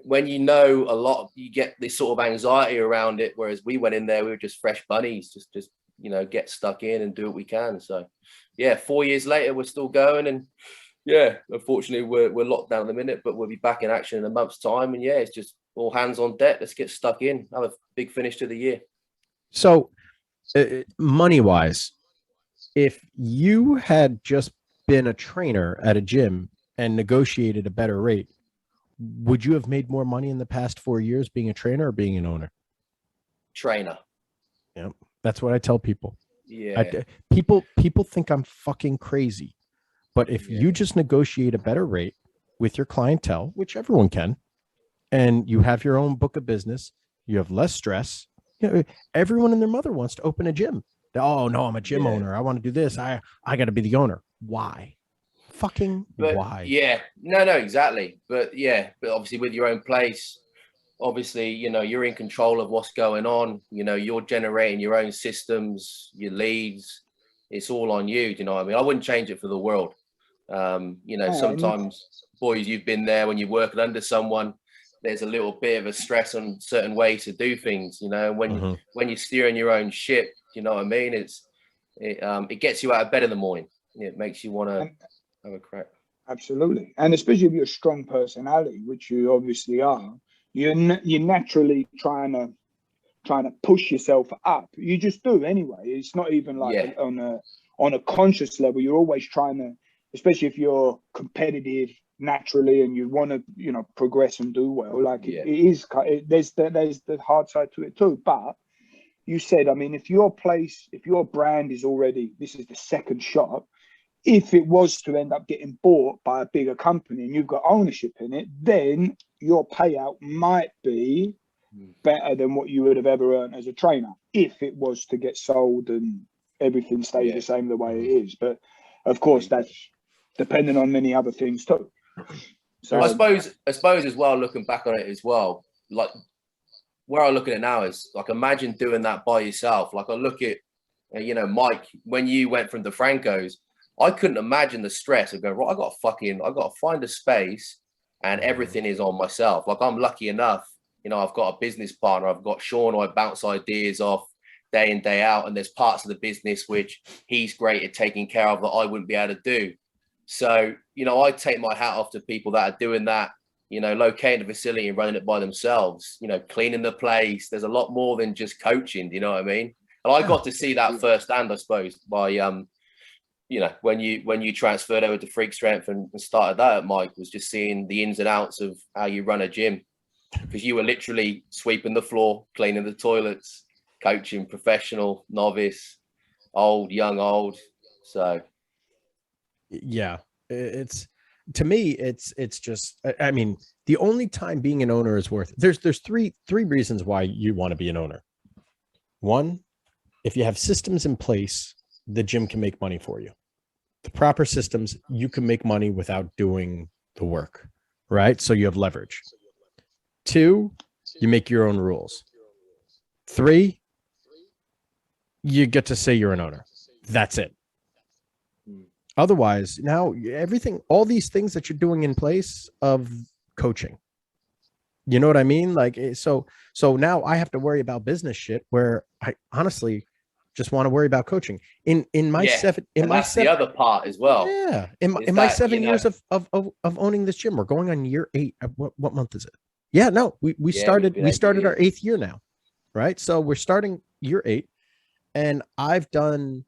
Speaker 2: When you know a lot, you get this sort of anxiety around it. Whereas we went in there, we were just fresh bunnies, just you know, get stuck in and do what we can. So, yeah, 4 years later, we're still going, and yeah, unfortunately, we're locked down at the minute, but we'll be back in action in a month's time. And yeah, it's just all hands on deck. Let's get stuck in. Have a big finish to the year.
Speaker 1: So, money wise, if you had just been a trainer at a gym and negotiated a better rate, would you have made more money in the past 4 years being a trainer or being an owner?
Speaker 2: Trainer.
Speaker 1: Yeah, that's what I tell people.
Speaker 2: Yeah.
Speaker 1: People think I'm fucking crazy, but if you just negotiate a better rate with your clientele, which everyone can, and you have your own book of business, you have less stress. You know, everyone and their mother wants to open a gym. Oh no, I'm a gym owner. I want to do this. I got to be the owner. Why? Fucking why?
Speaker 2: Yeah, no, exactly. But obviously with your own place, obviously, you know, you're in control of what's going on. You know, you're generating your own systems, your leads. It's all on you. Do you know what I mean? I wouldn't change it for the world. You know, sometimes, boys, you've been there when you're working under someone. There's a little bit of a stress on certain ways to do things. You know, when you're steering your own ship, you know what I mean? It gets you out of bed in the morning. It makes you want to have a crack.
Speaker 3: Absolutely. And especially if you're a strong personality, which you obviously are, you're naturally trying to push yourself up. You just do anyway. It's not even like on a conscious level. You're always trying to, especially if you're competitive naturally and you want to, you know, progress and do well. Like there's the hard side to it too. But you said, I mean, if your brand is already, this is the second shop, if it was to end up getting bought by a bigger company and you've got ownership in it, then your payout might be better than what you would have ever earned as a trainer if it was to get sold and everything stays the same the way it is. But of course, that's depending on many other things too.
Speaker 2: So I suppose as well, looking back on it as well, like where I look at it now is like, imagine doing that by yourself. Like I look at, you know, Mike, when you went from DeFranco's, I couldn't imagine the stress of going, right, I got to find a space and everything is on myself. Like I'm lucky enough, you know, I've got a business partner. I've got Sean, I bounce ideas off day in, day out. And there's parts of the business which he's great at taking care of that I wouldn't be able to do. So, you know, I take my hat off to people that are doing that, you know, locating the facility and running it by themselves, you know, cleaning the place. There's a lot more than just coaching. Do you know what I mean? And I got to see that firsthand, I suppose, by, you know, when you transferred over to Freak Strength and started that, Mike, was just seeing the ins and outs of how you run a gym, because you were literally sweeping the floor, cleaning the toilets, coaching professional, novice, old, young, old. So
Speaker 1: yeah, it's, to me, it's just, I mean, the only time being an owner is worth, there's three reasons why you want to be an owner. One, if you have systems in place, the gym can make money for you. The proper systems, you can make money without doing the work, right? So you have leverage. Two, you make your own rules. Three, you get to say you're an owner. That's it. Otherwise, now everything, all these things that you're doing in place of coaching, you know what I mean? Like, so now I have to worry about business shit where I honestly just want to worry about coaching. In my
Speaker 2: the other part as well.
Speaker 1: Yeah. In my 7 years of owning this gym, we're going on year 8. What month is it? Yeah, no, we started our 8th year now. Right. So we're starting year 8, and I've done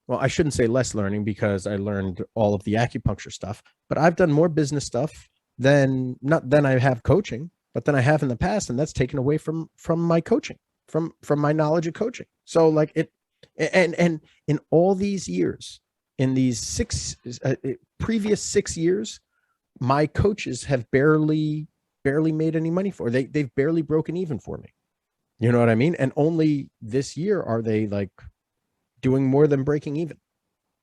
Speaker 1: well, I shouldn't say less learning because I learned all of the acupuncture stuff, but I've done more business stuff than I have coaching, but than I have in the past. And that's taken away from my coaching, from my knowledge of coaching. So like and in all these years, in these previous 6 years, my coaches have barely made any money for. They've barely broken even for me. You know what I mean? And only this year are they like doing more than breaking even.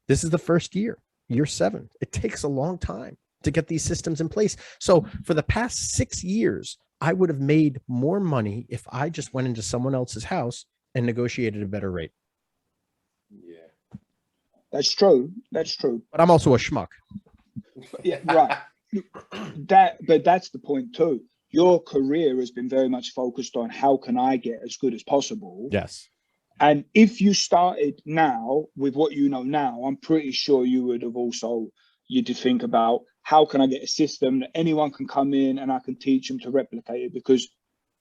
Speaker 1: This is the first year 7. It takes a long time to get these systems in place. So for the past 6 years, I would have made more money if I just went into someone else's house and negotiated a better rate.
Speaker 2: Yeah,
Speaker 3: that's true. That's true.
Speaker 1: But I'm also a schmuck.
Speaker 3: Yeah, right. But that's the point too. Your career has been very much focused on how can I get as good as possible.
Speaker 1: Yes.
Speaker 3: And if you started now with what you know now, I'm pretty sure you would have also, you'd think about how can I get a system that anyone can come in and I can teach them to replicate it, because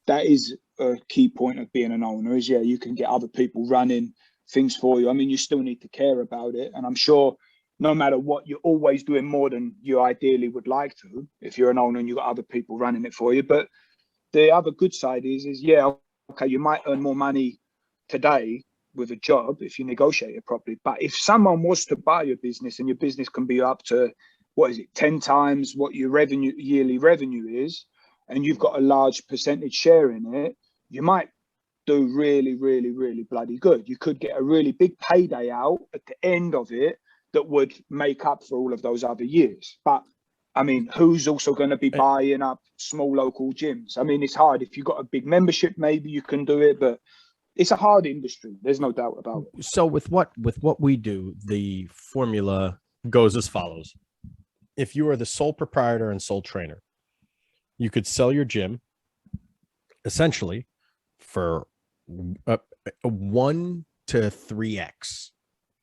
Speaker 3: that is a key point of being an owner is, yeah, you can get other people running things for you. I mean, you still need to care about it. And I'm sure no matter what, you're always doing more than you ideally would like to if you're an owner and you've got other people running it for you. But the other good side is yeah, okay, you might earn more money today with a job if you negotiate it properly. But if someone was to buy your business and your business can be up to, 10 times what your yearly revenue is, and you've got a large percentage share in it, you might do really, really, really bloody good. You could get a really big payday out at the end of it that would make up for all of those other years. But I mean, who's also going to be buying up small local gyms? I mean, it's hard. If you've got a big membership, maybe you can do it, but it's a hard industry. There's no doubt about it.
Speaker 1: So with what we do, the formula goes as follows. If you are the sole proprietor and sole trainer, you could sell your gym essentially for a 1 to 3x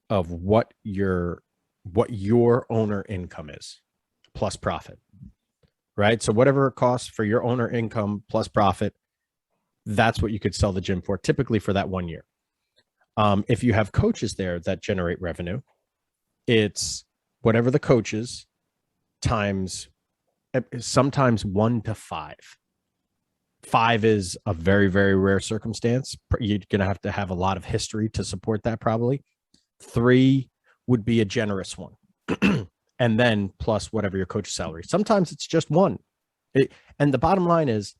Speaker 1: of what your owner income is plus profit, right? So whatever it costs for your owner income plus profit, that's what you could sell the gym for, typically for that 1 year. If you have coaches there that generate revenue, it's whatever the coaches times sometimes 1 to 5. 5 is a very, very rare circumstance. You're going to have a lot of history to support that probably. 3 would be a generous one. And then plus whatever your coach's salary. Sometimes it's just 1. And the bottom line is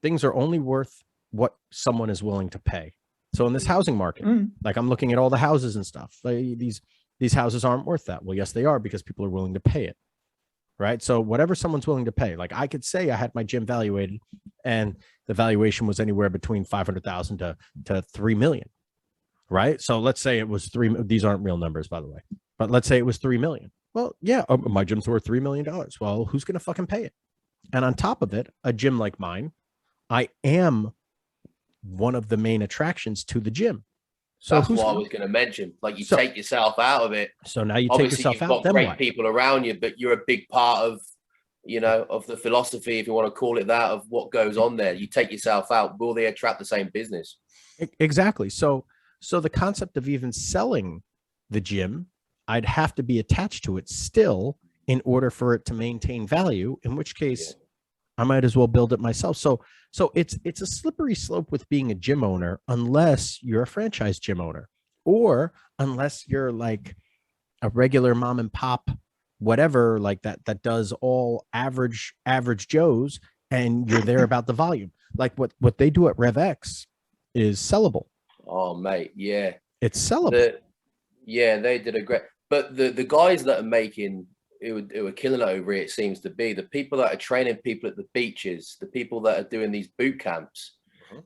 Speaker 1: things are only worth what someone is willing to pay. So in this housing market, like I'm looking at all the houses and stuff, like these houses aren't worth that. Well, yes, they are, because people are willing to pay it. Right. So whatever someone's willing to pay, like I could say I had my gym valuated and the valuation was anywhere between 500,000 to 3 million. Right. So let's say it was 3. These aren't real numbers, by the way, but let's say it was 3 million. Well, yeah, my gym's worth $3 million. Well, who's going to fucking pay it? And on top of it, a gym like mine, I am one of the main attractions to the gym. So
Speaker 2: that's what I was going to mention. Like you take yourself out of it.
Speaker 1: So now you
Speaker 2: obviously
Speaker 1: take yourself
Speaker 2: you've
Speaker 1: out.
Speaker 2: got great people around you, but you're a big part of, of the philosophy, if you want to call it that, of what goes on there. You take yourself out. Will they attract the same business?
Speaker 1: Exactly. So the concept of even selling the gym, I'd have to be attached to it still in order for it to maintain value, in which case I might as well build it myself. So it's a slippery slope with being a gym owner, unless you're a franchise gym owner, or unless you're like a regular mom and pop, whatever, like that does all average Joes, and you're there about the volume. Like what they do at RevX is sellable.
Speaker 2: Oh, mate, yeah,
Speaker 1: it's sellable.
Speaker 2: They did a great. But the guys that are making who are killing it over it seems to be the people that are training people at the beaches, the people that are doing these boot camps.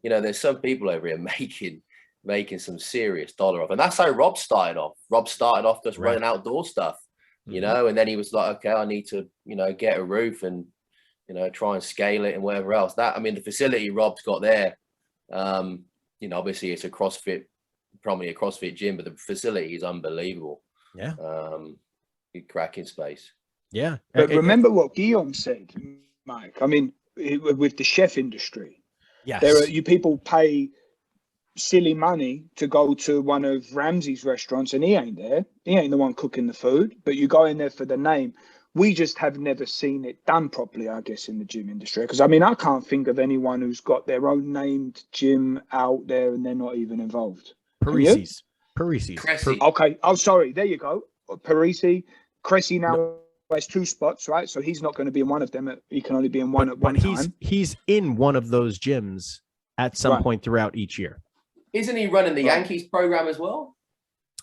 Speaker 2: There's some people over here making some serious dollar off, and that's how Rob started off. Rob started off just running outdoor stuff, and then he was like, okay, I need to get a roof and try and scale it and whatever else. The facility Rob's got there, obviously it's probably a CrossFit gym, but the facility is unbelievable.
Speaker 1: Yeah.
Speaker 2: Cracking space.
Speaker 1: Yeah.
Speaker 3: But remember what Guillaume said, Mike. I mean, with the chef industry,
Speaker 1: yes,
Speaker 3: there are people pay silly money to go to one of Ramsey's restaurants, and he ain't there. He ain't the one cooking the food, but you go in there for the name. We just have never seen it done properly, I guess, in the gym industry. Because, I mean, I can't think of anyone who's got their own named gym out there and they're not even involved.
Speaker 1: Parisi's.
Speaker 3: Okay. Oh, sorry. There you go. Parisi. Cressy now has 2 spots, right? So he's not going to be in one of them. He can only be in one at one time.
Speaker 1: He's in one of those gyms at some point throughout each year.
Speaker 2: Isn't he running the Yankees program as well?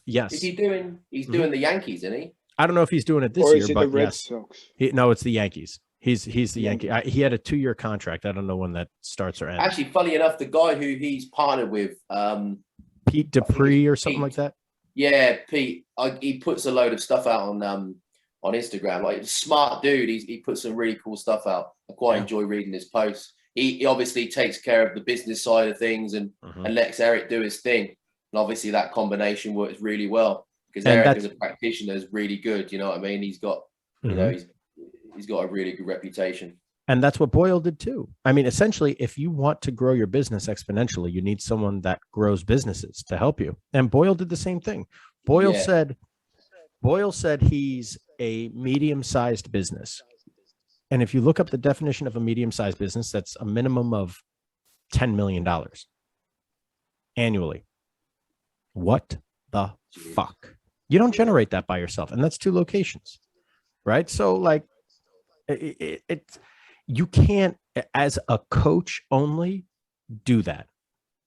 Speaker 1: Yes.
Speaker 2: Is he doing? He's doing the Yankees, isn't he?
Speaker 1: I don't know if he's doing it this
Speaker 3: or
Speaker 1: year,
Speaker 3: is it
Speaker 1: but
Speaker 3: the Red
Speaker 1: yes.
Speaker 3: Sox?
Speaker 1: No, it's the Yankees. He's the Yankee. He had a 2-year contract. I don't know when that starts or ends.
Speaker 2: Actually, funny enough, the guy who he's partnered with,
Speaker 1: Pete Dupree or something like that.
Speaker 2: Yeah, Pete. He puts a load of stuff out on Instagram. Like, smart dude. He puts some really cool stuff out. I quite enjoy reading his posts. He obviously takes care of the business side of things and lets Eric do his thing. And obviously that combination works really well because Eric as a practitioner is really good. You know what I mean? He's got, you know, he's got a really good reputation.
Speaker 1: And that's what Boyle did too. I mean, essentially, if you want to grow your business exponentially, you need someone that grows businesses to help you. And Boyle did the same thing. Boyle said he's a medium-sized business. And if you look up the definition of a medium-sized business, that's a minimum of $10 million annually. What the fuck? You don't generate that by yourself. And that's 2 locations, right? So like you can't, as a coach only, do that.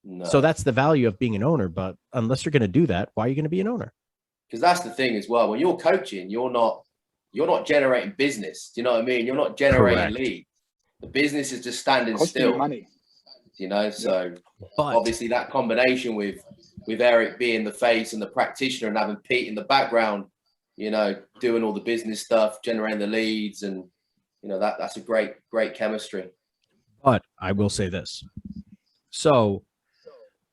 Speaker 2: No.
Speaker 1: So that's the value of being an owner. But unless you're going to do that, why are you going to be an owner?
Speaker 2: Because that's the thing as well. When you're coaching, you're not generating business. Do you know what I mean? You're not generating leads. The business is just standing still.
Speaker 3: Money.
Speaker 2: You know, so obviously that combination with Eric being the face and the practitioner and having Pete in the background, you know, doing all the business stuff, generating the leads, and you know that's a great chemistry.
Speaker 1: But I will say this. So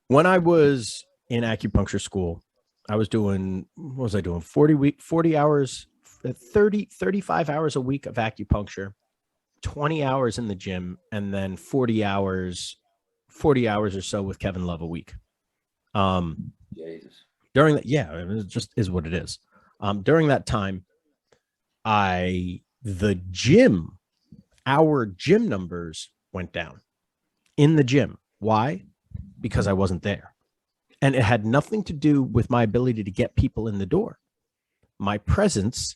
Speaker 1: when I was in acupuncture school, I was doing, what was I doing? 40 hours, 35 hours a week of acupuncture, 20 hours in the gym, and then 40 hours or so with Kevin Love a week.
Speaker 2: Jesus.
Speaker 1: During that, it just is what it is. During that time, our gym numbers went down in the gym. Why? Because I wasn't there. And it had nothing to do with my ability to get people in the door. My presence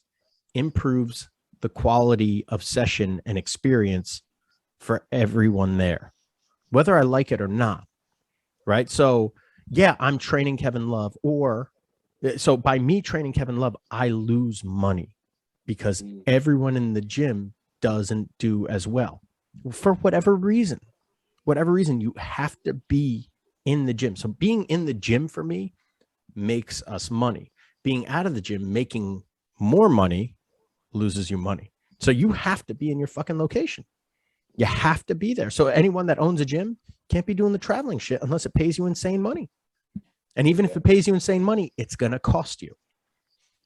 Speaker 1: improves the quality of session and experience for everyone there, whether I like it or not. Right. So, yeah, I'm training Kevin Love, so by me training Kevin Love, I lose money because everyone in the gym doesn't do as well for whatever reason. You have to be in the gym. So being in the gym for me makes us money. Being out of the gym, making more money, loses you money. So you have to be in your fucking location. You have to be there. So anyone that owns a gym can't be doing the traveling shit unless it pays you insane money. And even if it pays you insane money, it's going to cost you.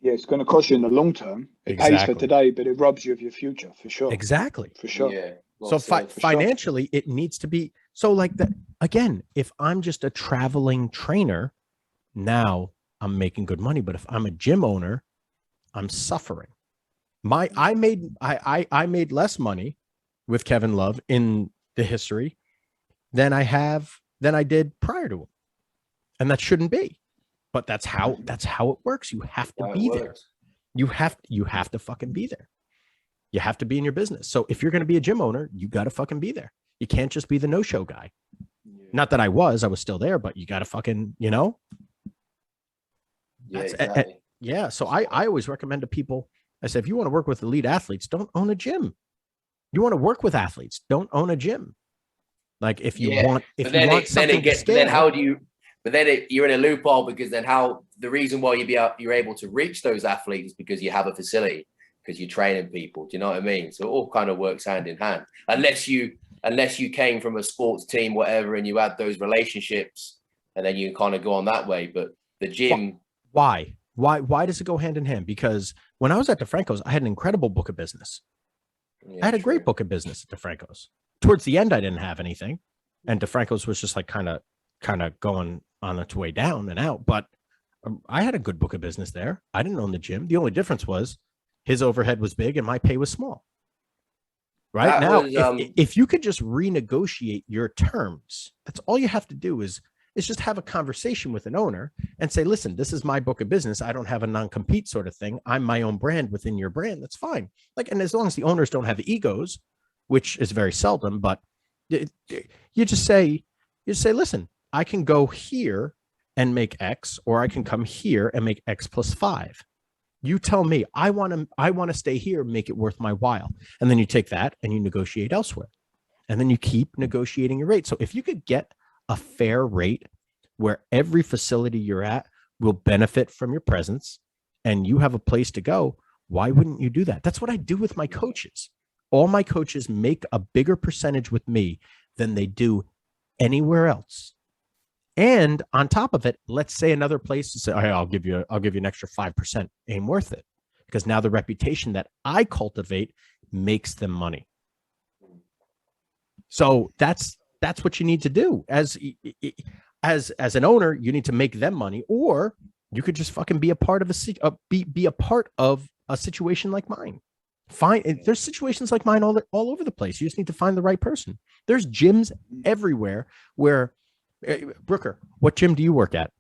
Speaker 3: Yeah, it's going to cost you in the long term. It pays for today, but it robs you of your future for sure.
Speaker 1: Exactly.
Speaker 3: For sure.
Speaker 2: Yeah.
Speaker 1: So financially, it needs to be. So like that, again, if I'm just a traveling trainer, now I'm making good money. But if I'm a gym owner, I'm suffering. I made less money with Kevin Love in the history than I did prior to him. And that shouldn't be. But that's how it works. You have to be there. You have to fucking be there. You have to be in your business. So if you're going to be a gym owner, you got to fucking be there. You can't just be the no-show guy. Yeah. Not that I was still there, but you got to fucking, you know.
Speaker 2: Yeah, exactly.
Speaker 1: So I always recommend to people, I said, if you want to work with elite athletes, don't own a gym. You want to work with athletes, don't own a gym. Like if you want something to scale.
Speaker 2: Then how do you? But then you're in a loophole because then the reason why you're able to reach those athletes is because you have a facility, because you're training people. Do you know what I mean? So it all kind of works hand in hand. Unless you came from a sports team, whatever, and you had those relationships, and then you kind of go on that way. But the gym.
Speaker 1: Why does it go hand in hand? Because when I was at DeFranco's, I had an incredible book of business. Yeah, I had a great book of business at DeFranco's. Towards the end, I didn't have anything, and DeFranco's was just like kind of going on its way down and out, but I had a good book of business there. I didn't own the gym. The only difference was his overhead was big and my pay was small. Right
Speaker 2: That
Speaker 1: now,
Speaker 2: was,
Speaker 1: if you could just renegotiate your terms, that's all you have to do is just have a conversation with an owner and say, listen, this is my book of business. I don't have a non-compete sort of thing. I'm my own brand within your brand. That's fine. Like, and as long as the owners don't have egos, which is very seldom, but you just say, listen, I can go here and make X, or I can come here and make X plus 5. You tell me, I want to stay here, make it worth my while. And then you take that and you negotiate elsewhere. And then you keep negotiating your rate. So if you could get a fair rate where every facility you're at will benefit from your presence and you have a place to go, why wouldn't you do that? That's what I do with my coaches. All my coaches make a bigger percentage with me than they do anywhere else. And on top of it, let's say another place to say, hey, I'll give you an extra 5%. Ain't worth it, because now the reputation that I cultivate makes them money. So that's what you need to do as an owner. You need to make them money, or you could just fucking be a part of be a part of a situation like mine. There's situations like mine all over the place. You just need to find the right person. There's gyms everywhere where, Brooker, what gym do you work at?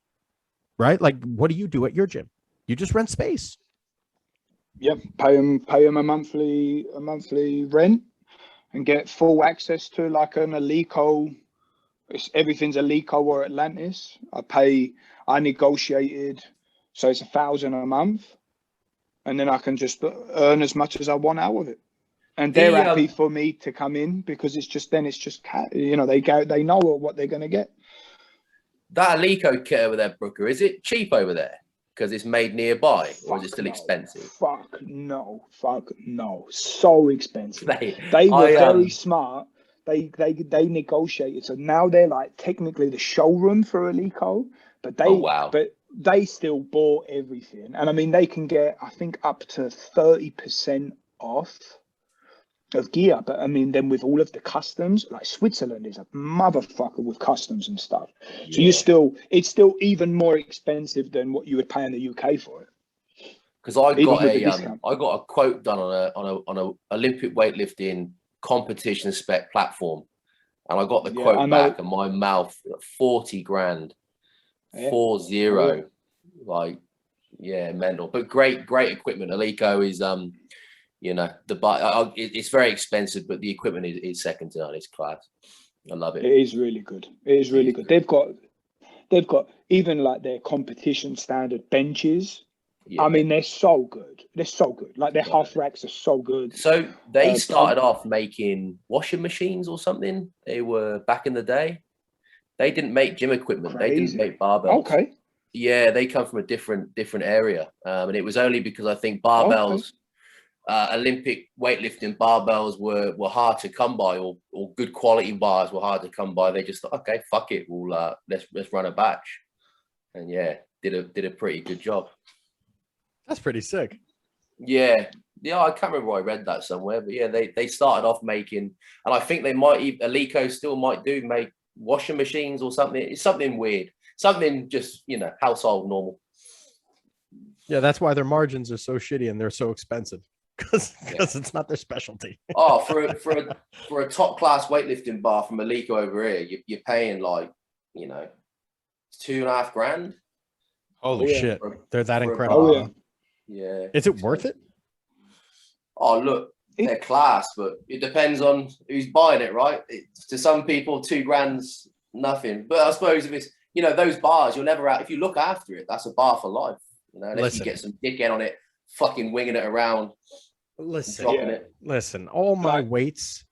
Speaker 1: Right? Like, what do you do at your gym? You just rent space.
Speaker 3: Yep, pay them a monthly rent and get full access to like an Alico. Everything's Alico or Atlantis. I negotiated, so it's $1,000 a month, and then I can just earn as much as I want out of it. And they're happy for me to come in, because it's just they know what they're going to get.
Speaker 2: That Alico kit over there, Brooker, is it cheap over there because it's made nearby, or is it still expensive?
Speaker 3: Fuck no. So expensive. They were very smart. They negotiated. So now they're like technically the showroom for Alico, but they still bought everything. And I mean, they can get, I think, up to 30% off of gear. But I mean, then with all of the customs, like Switzerland is a motherfucker with customs and stuff. Yeah. So it's still even more expensive than what you would pay in the UK for it.
Speaker 2: Because I got a quote done on a Olympic weightlifting competition spec platform, and I got the quote back, and my mouth, 40 grand, 40, like, yeah, mental. But great equipment. Alico is it's very expensive, but the equipment is second to none. It's class. I love it.
Speaker 3: It is really good. They've got even like their competition standard benches. Yeah. I mean, they're so good. Like their half racks are so good.
Speaker 2: So they started off making washing machines or something. They were back in the day. They didn't make gym equipment. Crazy. They didn't make barbells.
Speaker 3: Okay.
Speaker 2: Yeah, they come from a different area, and it was only because I think barbells. Olympic weightlifting barbells were hard to come by, or good quality bars were hard to come by. They just thought, okay, fuck it, we'll let's run a batch, and yeah, did a pretty good job.
Speaker 1: That's pretty sick.
Speaker 2: Yeah, I can't remember where I read that somewhere, but yeah, they started off making, and I think they might Alico still might make washing machines or something. It's something weird, something just household normal.
Speaker 1: Yeah, that's why their margins are so shitty and they're so expensive. Because it's not their specialty.
Speaker 2: Oh, for a top class weightlifting bar from Alico over here, you're paying like $2.5 grand.
Speaker 1: Holy shit! They're that incredible.
Speaker 2: Yeah.
Speaker 1: Is it worth it?
Speaker 2: Oh, look, they're class, but it depends on who's buying it, right? To some people, $2 grand's nothing. But I suppose if it's those bars, you'll never out. If you look after it, that's a bar for life. Unless you get some dickhead on it, fucking winging it around.
Speaker 1: Listen, all my weights,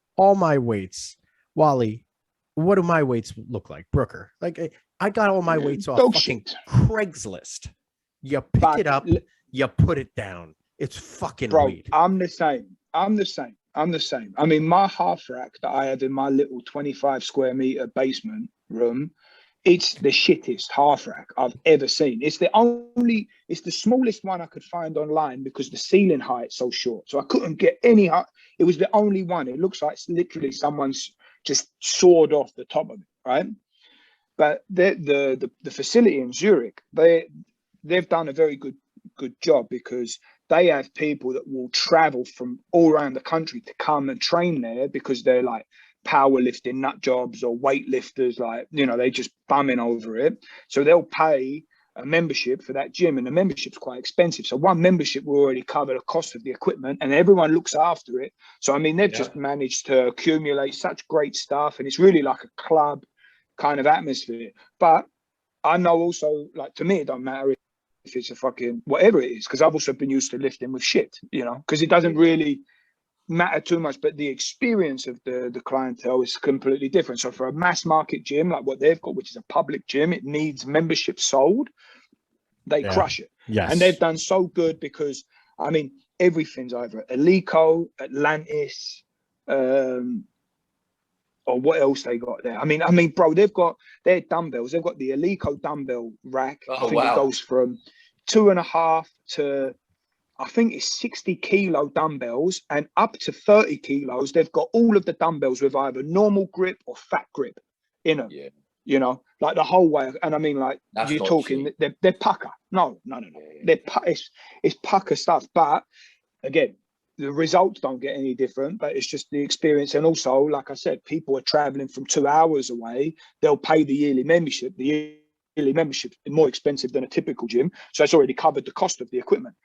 Speaker 1: Wally, what do my weights look like? Brooker, like I got all my weights off fucking Craigslist. You pick it up, you put it down. It's fucking weight.
Speaker 3: I'm the same. I mean, my half rack that I have in my little 25 square meter basement room, it's the shittest half rack I've ever seen. It's the smallest one I could find online because the ceiling height's so short. So I couldn't get any height. It was the only one. It looks like it's literally someone's just sawed off the top of it, right? But the facility in Zurich, they've done a very good job, because they have people that will travel from all around the country to come and train there, because they're like powerlifting nut jobs or weightlifters, like, you know, they just bumming over it. So they'll pay a membership for that gym, and the membership's quite expensive. So one membership will already cover the cost of the equipment, and everyone looks after it. So I mean, they've just managed to accumulate such great stuff, and it's really like a club kind of atmosphere. But I know also, like, to me, it don't matter if it's a fucking whatever it is, because I've also been used to lifting with shit, you know, because it doesn't really matter too much, but the experience of the clientele is completely different. So for a mass market gym like what they've got, which is a public gym, it needs membership sold, they crush it.
Speaker 1: Yes.
Speaker 3: And they've done so good, because I mean, everything's either Alico, Atlantis, or what else they got there. I mean, bro, they've got their dumbbells. They've got the Alico dumbbell rack. I think it goes from 2.5 to, I think it's 60 kilo dumbbells, and up to 30 kilos. They've got all of the dumbbells with either normal grip or fat grip in them. Yeah. You know, like the whole way. And I mean, like, that's you're talking, they're pucker. No. Yeah. It's pucker stuff. But again, the results don't get any different, but it's just the experience. And also, like I said, people are traveling from 2 hours away. They'll pay the yearly membership. The yearly membership is more expensive than a typical gym. So it's already covered the cost of the equipment.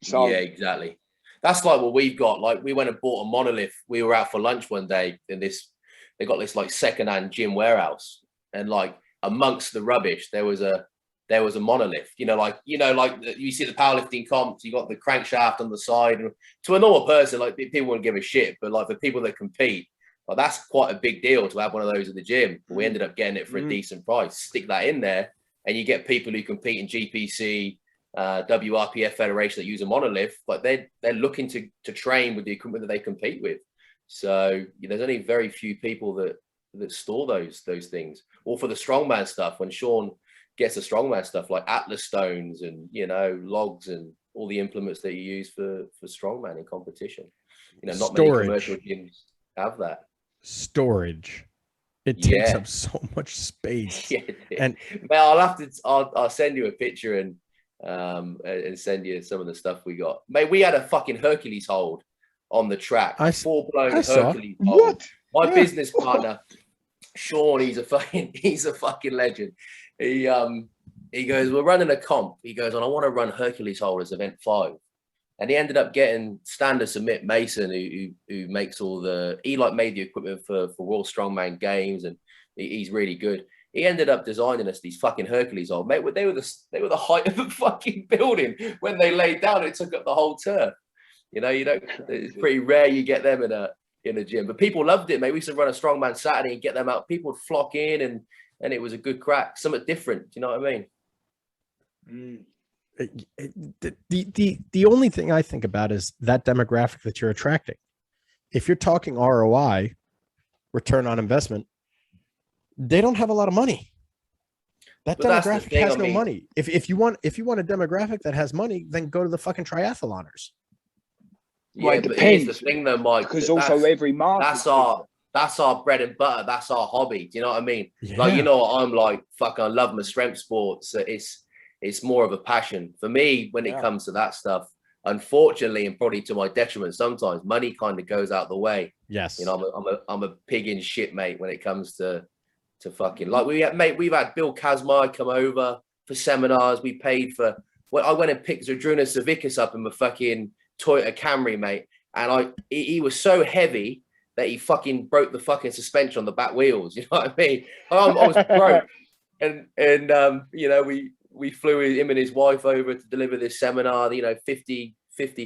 Speaker 3: So
Speaker 2: yeah, exactly. That's like what we've got. Like, we went and bought a monolith. We were out for lunch one day, and they got this like secondhand gym warehouse, and like amongst the rubbish, there was a monolith. You know, like you see the powerlifting comps, you got the crankshaft on the side. And to a normal person, like, people wouldn't give a shit, but like for people that compete, like, that's quite a big deal to have one of those at the gym. But we ended up getting it for a decent price. Stick that in there, and you get people who compete in GPC, WRPF Federation that use a monolith, but they're looking to train with the equipment that they compete with. So there's only very few people that store those things. Or for the strongman stuff, when Sean gets the strongman stuff like Atlas stones and, you know, logs and all the implements that you use for strongman in competition, you know, not many commercial gyms have that
Speaker 1: storage. It takes up so much space. And
Speaker 2: well, I'll send you a picture and send you some of the stuff we got. Mate, we had a fucking Hercules hold on the track. Full-blown Hercules hold. My business partner, Sean, he's a fucking legend. He goes, we're running a comp. He goes, and I want to run Hercules hold as event 5. And he ended up getting Standard Submit Mason, who makes he made the equipment for World Strongman Games, and he's really good. He ended up designing us these fucking Hercules hold, mate. They were the height of a fucking building when they laid down. It took up the whole turf. You know, it's pretty rare you get them in a gym, but people loved it, mate. We used to run a strongman Saturday and get them out. People would flock in, and it was a good crack. Something different. Do you know what I mean?
Speaker 1: The only thing I think about is that demographic that you're attracting. If you're talking ROI, return on investment, they don't have a lot of money. That demographic has no money. If you want a demographic that has money, then go to the fucking triathloners.
Speaker 2: Yeah, well, but here's the thing though, Mike.
Speaker 3: Because also every market.
Speaker 2: That's our bread and butter. That's our hobby. Do you know what I mean? Yeah. Like, you know what I'm like? Fuck, I love my strength sports. So it's more of a passion for me when it comes to that stuff. Unfortunately, and probably to my detriment, sometimes money kind of goes out the way.
Speaker 1: Yes.
Speaker 2: You know, I'm a pig in shit, mate, when it comes to fucking, like, we've had Bill Kazmai come over for seminars. We paid for. Well, I went and picked Zadruna Savickas up in my fucking Toyota Camry, mate, and he was so heavy that he fucking broke the fucking suspension on the back wheels. You know what I mean? I was broke, and you know, we flew him and his wife over to deliver this seminar. You know, 50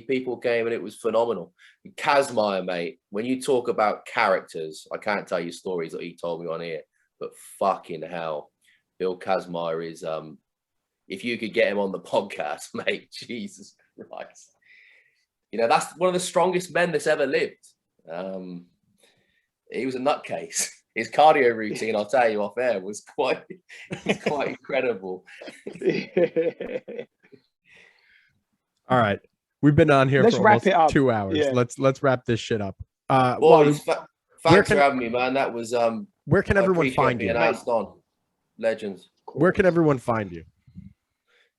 Speaker 2: people came, and it was phenomenal. Kazmaier, mate, when you talk about characters, I can't tell you stories that he told me on here, but fucking hell, Bill Kazmaier is if you could get him on the podcast, mate, Jesus Christ. You know, that's one of the strongest men that's ever lived. He was a nutcase. His cardio routine, I'll tell you off air, was quite incredible.
Speaker 1: All right, we've been on here for almost 2 hours. Yeah. Let's wrap this shit up.
Speaker 2: Wally, thanks for having me, man. That was
Speaker 1: where can everyone find you?
Speaker 2: Legends.
Speaker 1: Where can everyone find you?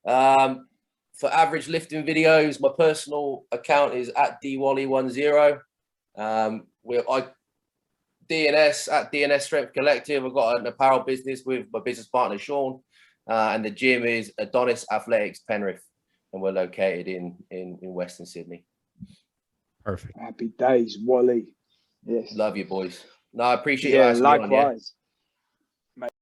Speaker 2: For average lifting videos, my personal account is at dwally10. DNS at DNS Strength Collective. I've got an apparel business with my business partner Sean, and the gym is Adonis Athletics Penrith, and we're located in Western Sydney.
Speaker 1: Perfect.
Speaker 3: Happy days, Wally. Yes.
Speaker 2: Love you, boys. No, I appreciate you
Speaker 3: Yeah,
Speaker 2: asking me on,
Speaker 3: likewise.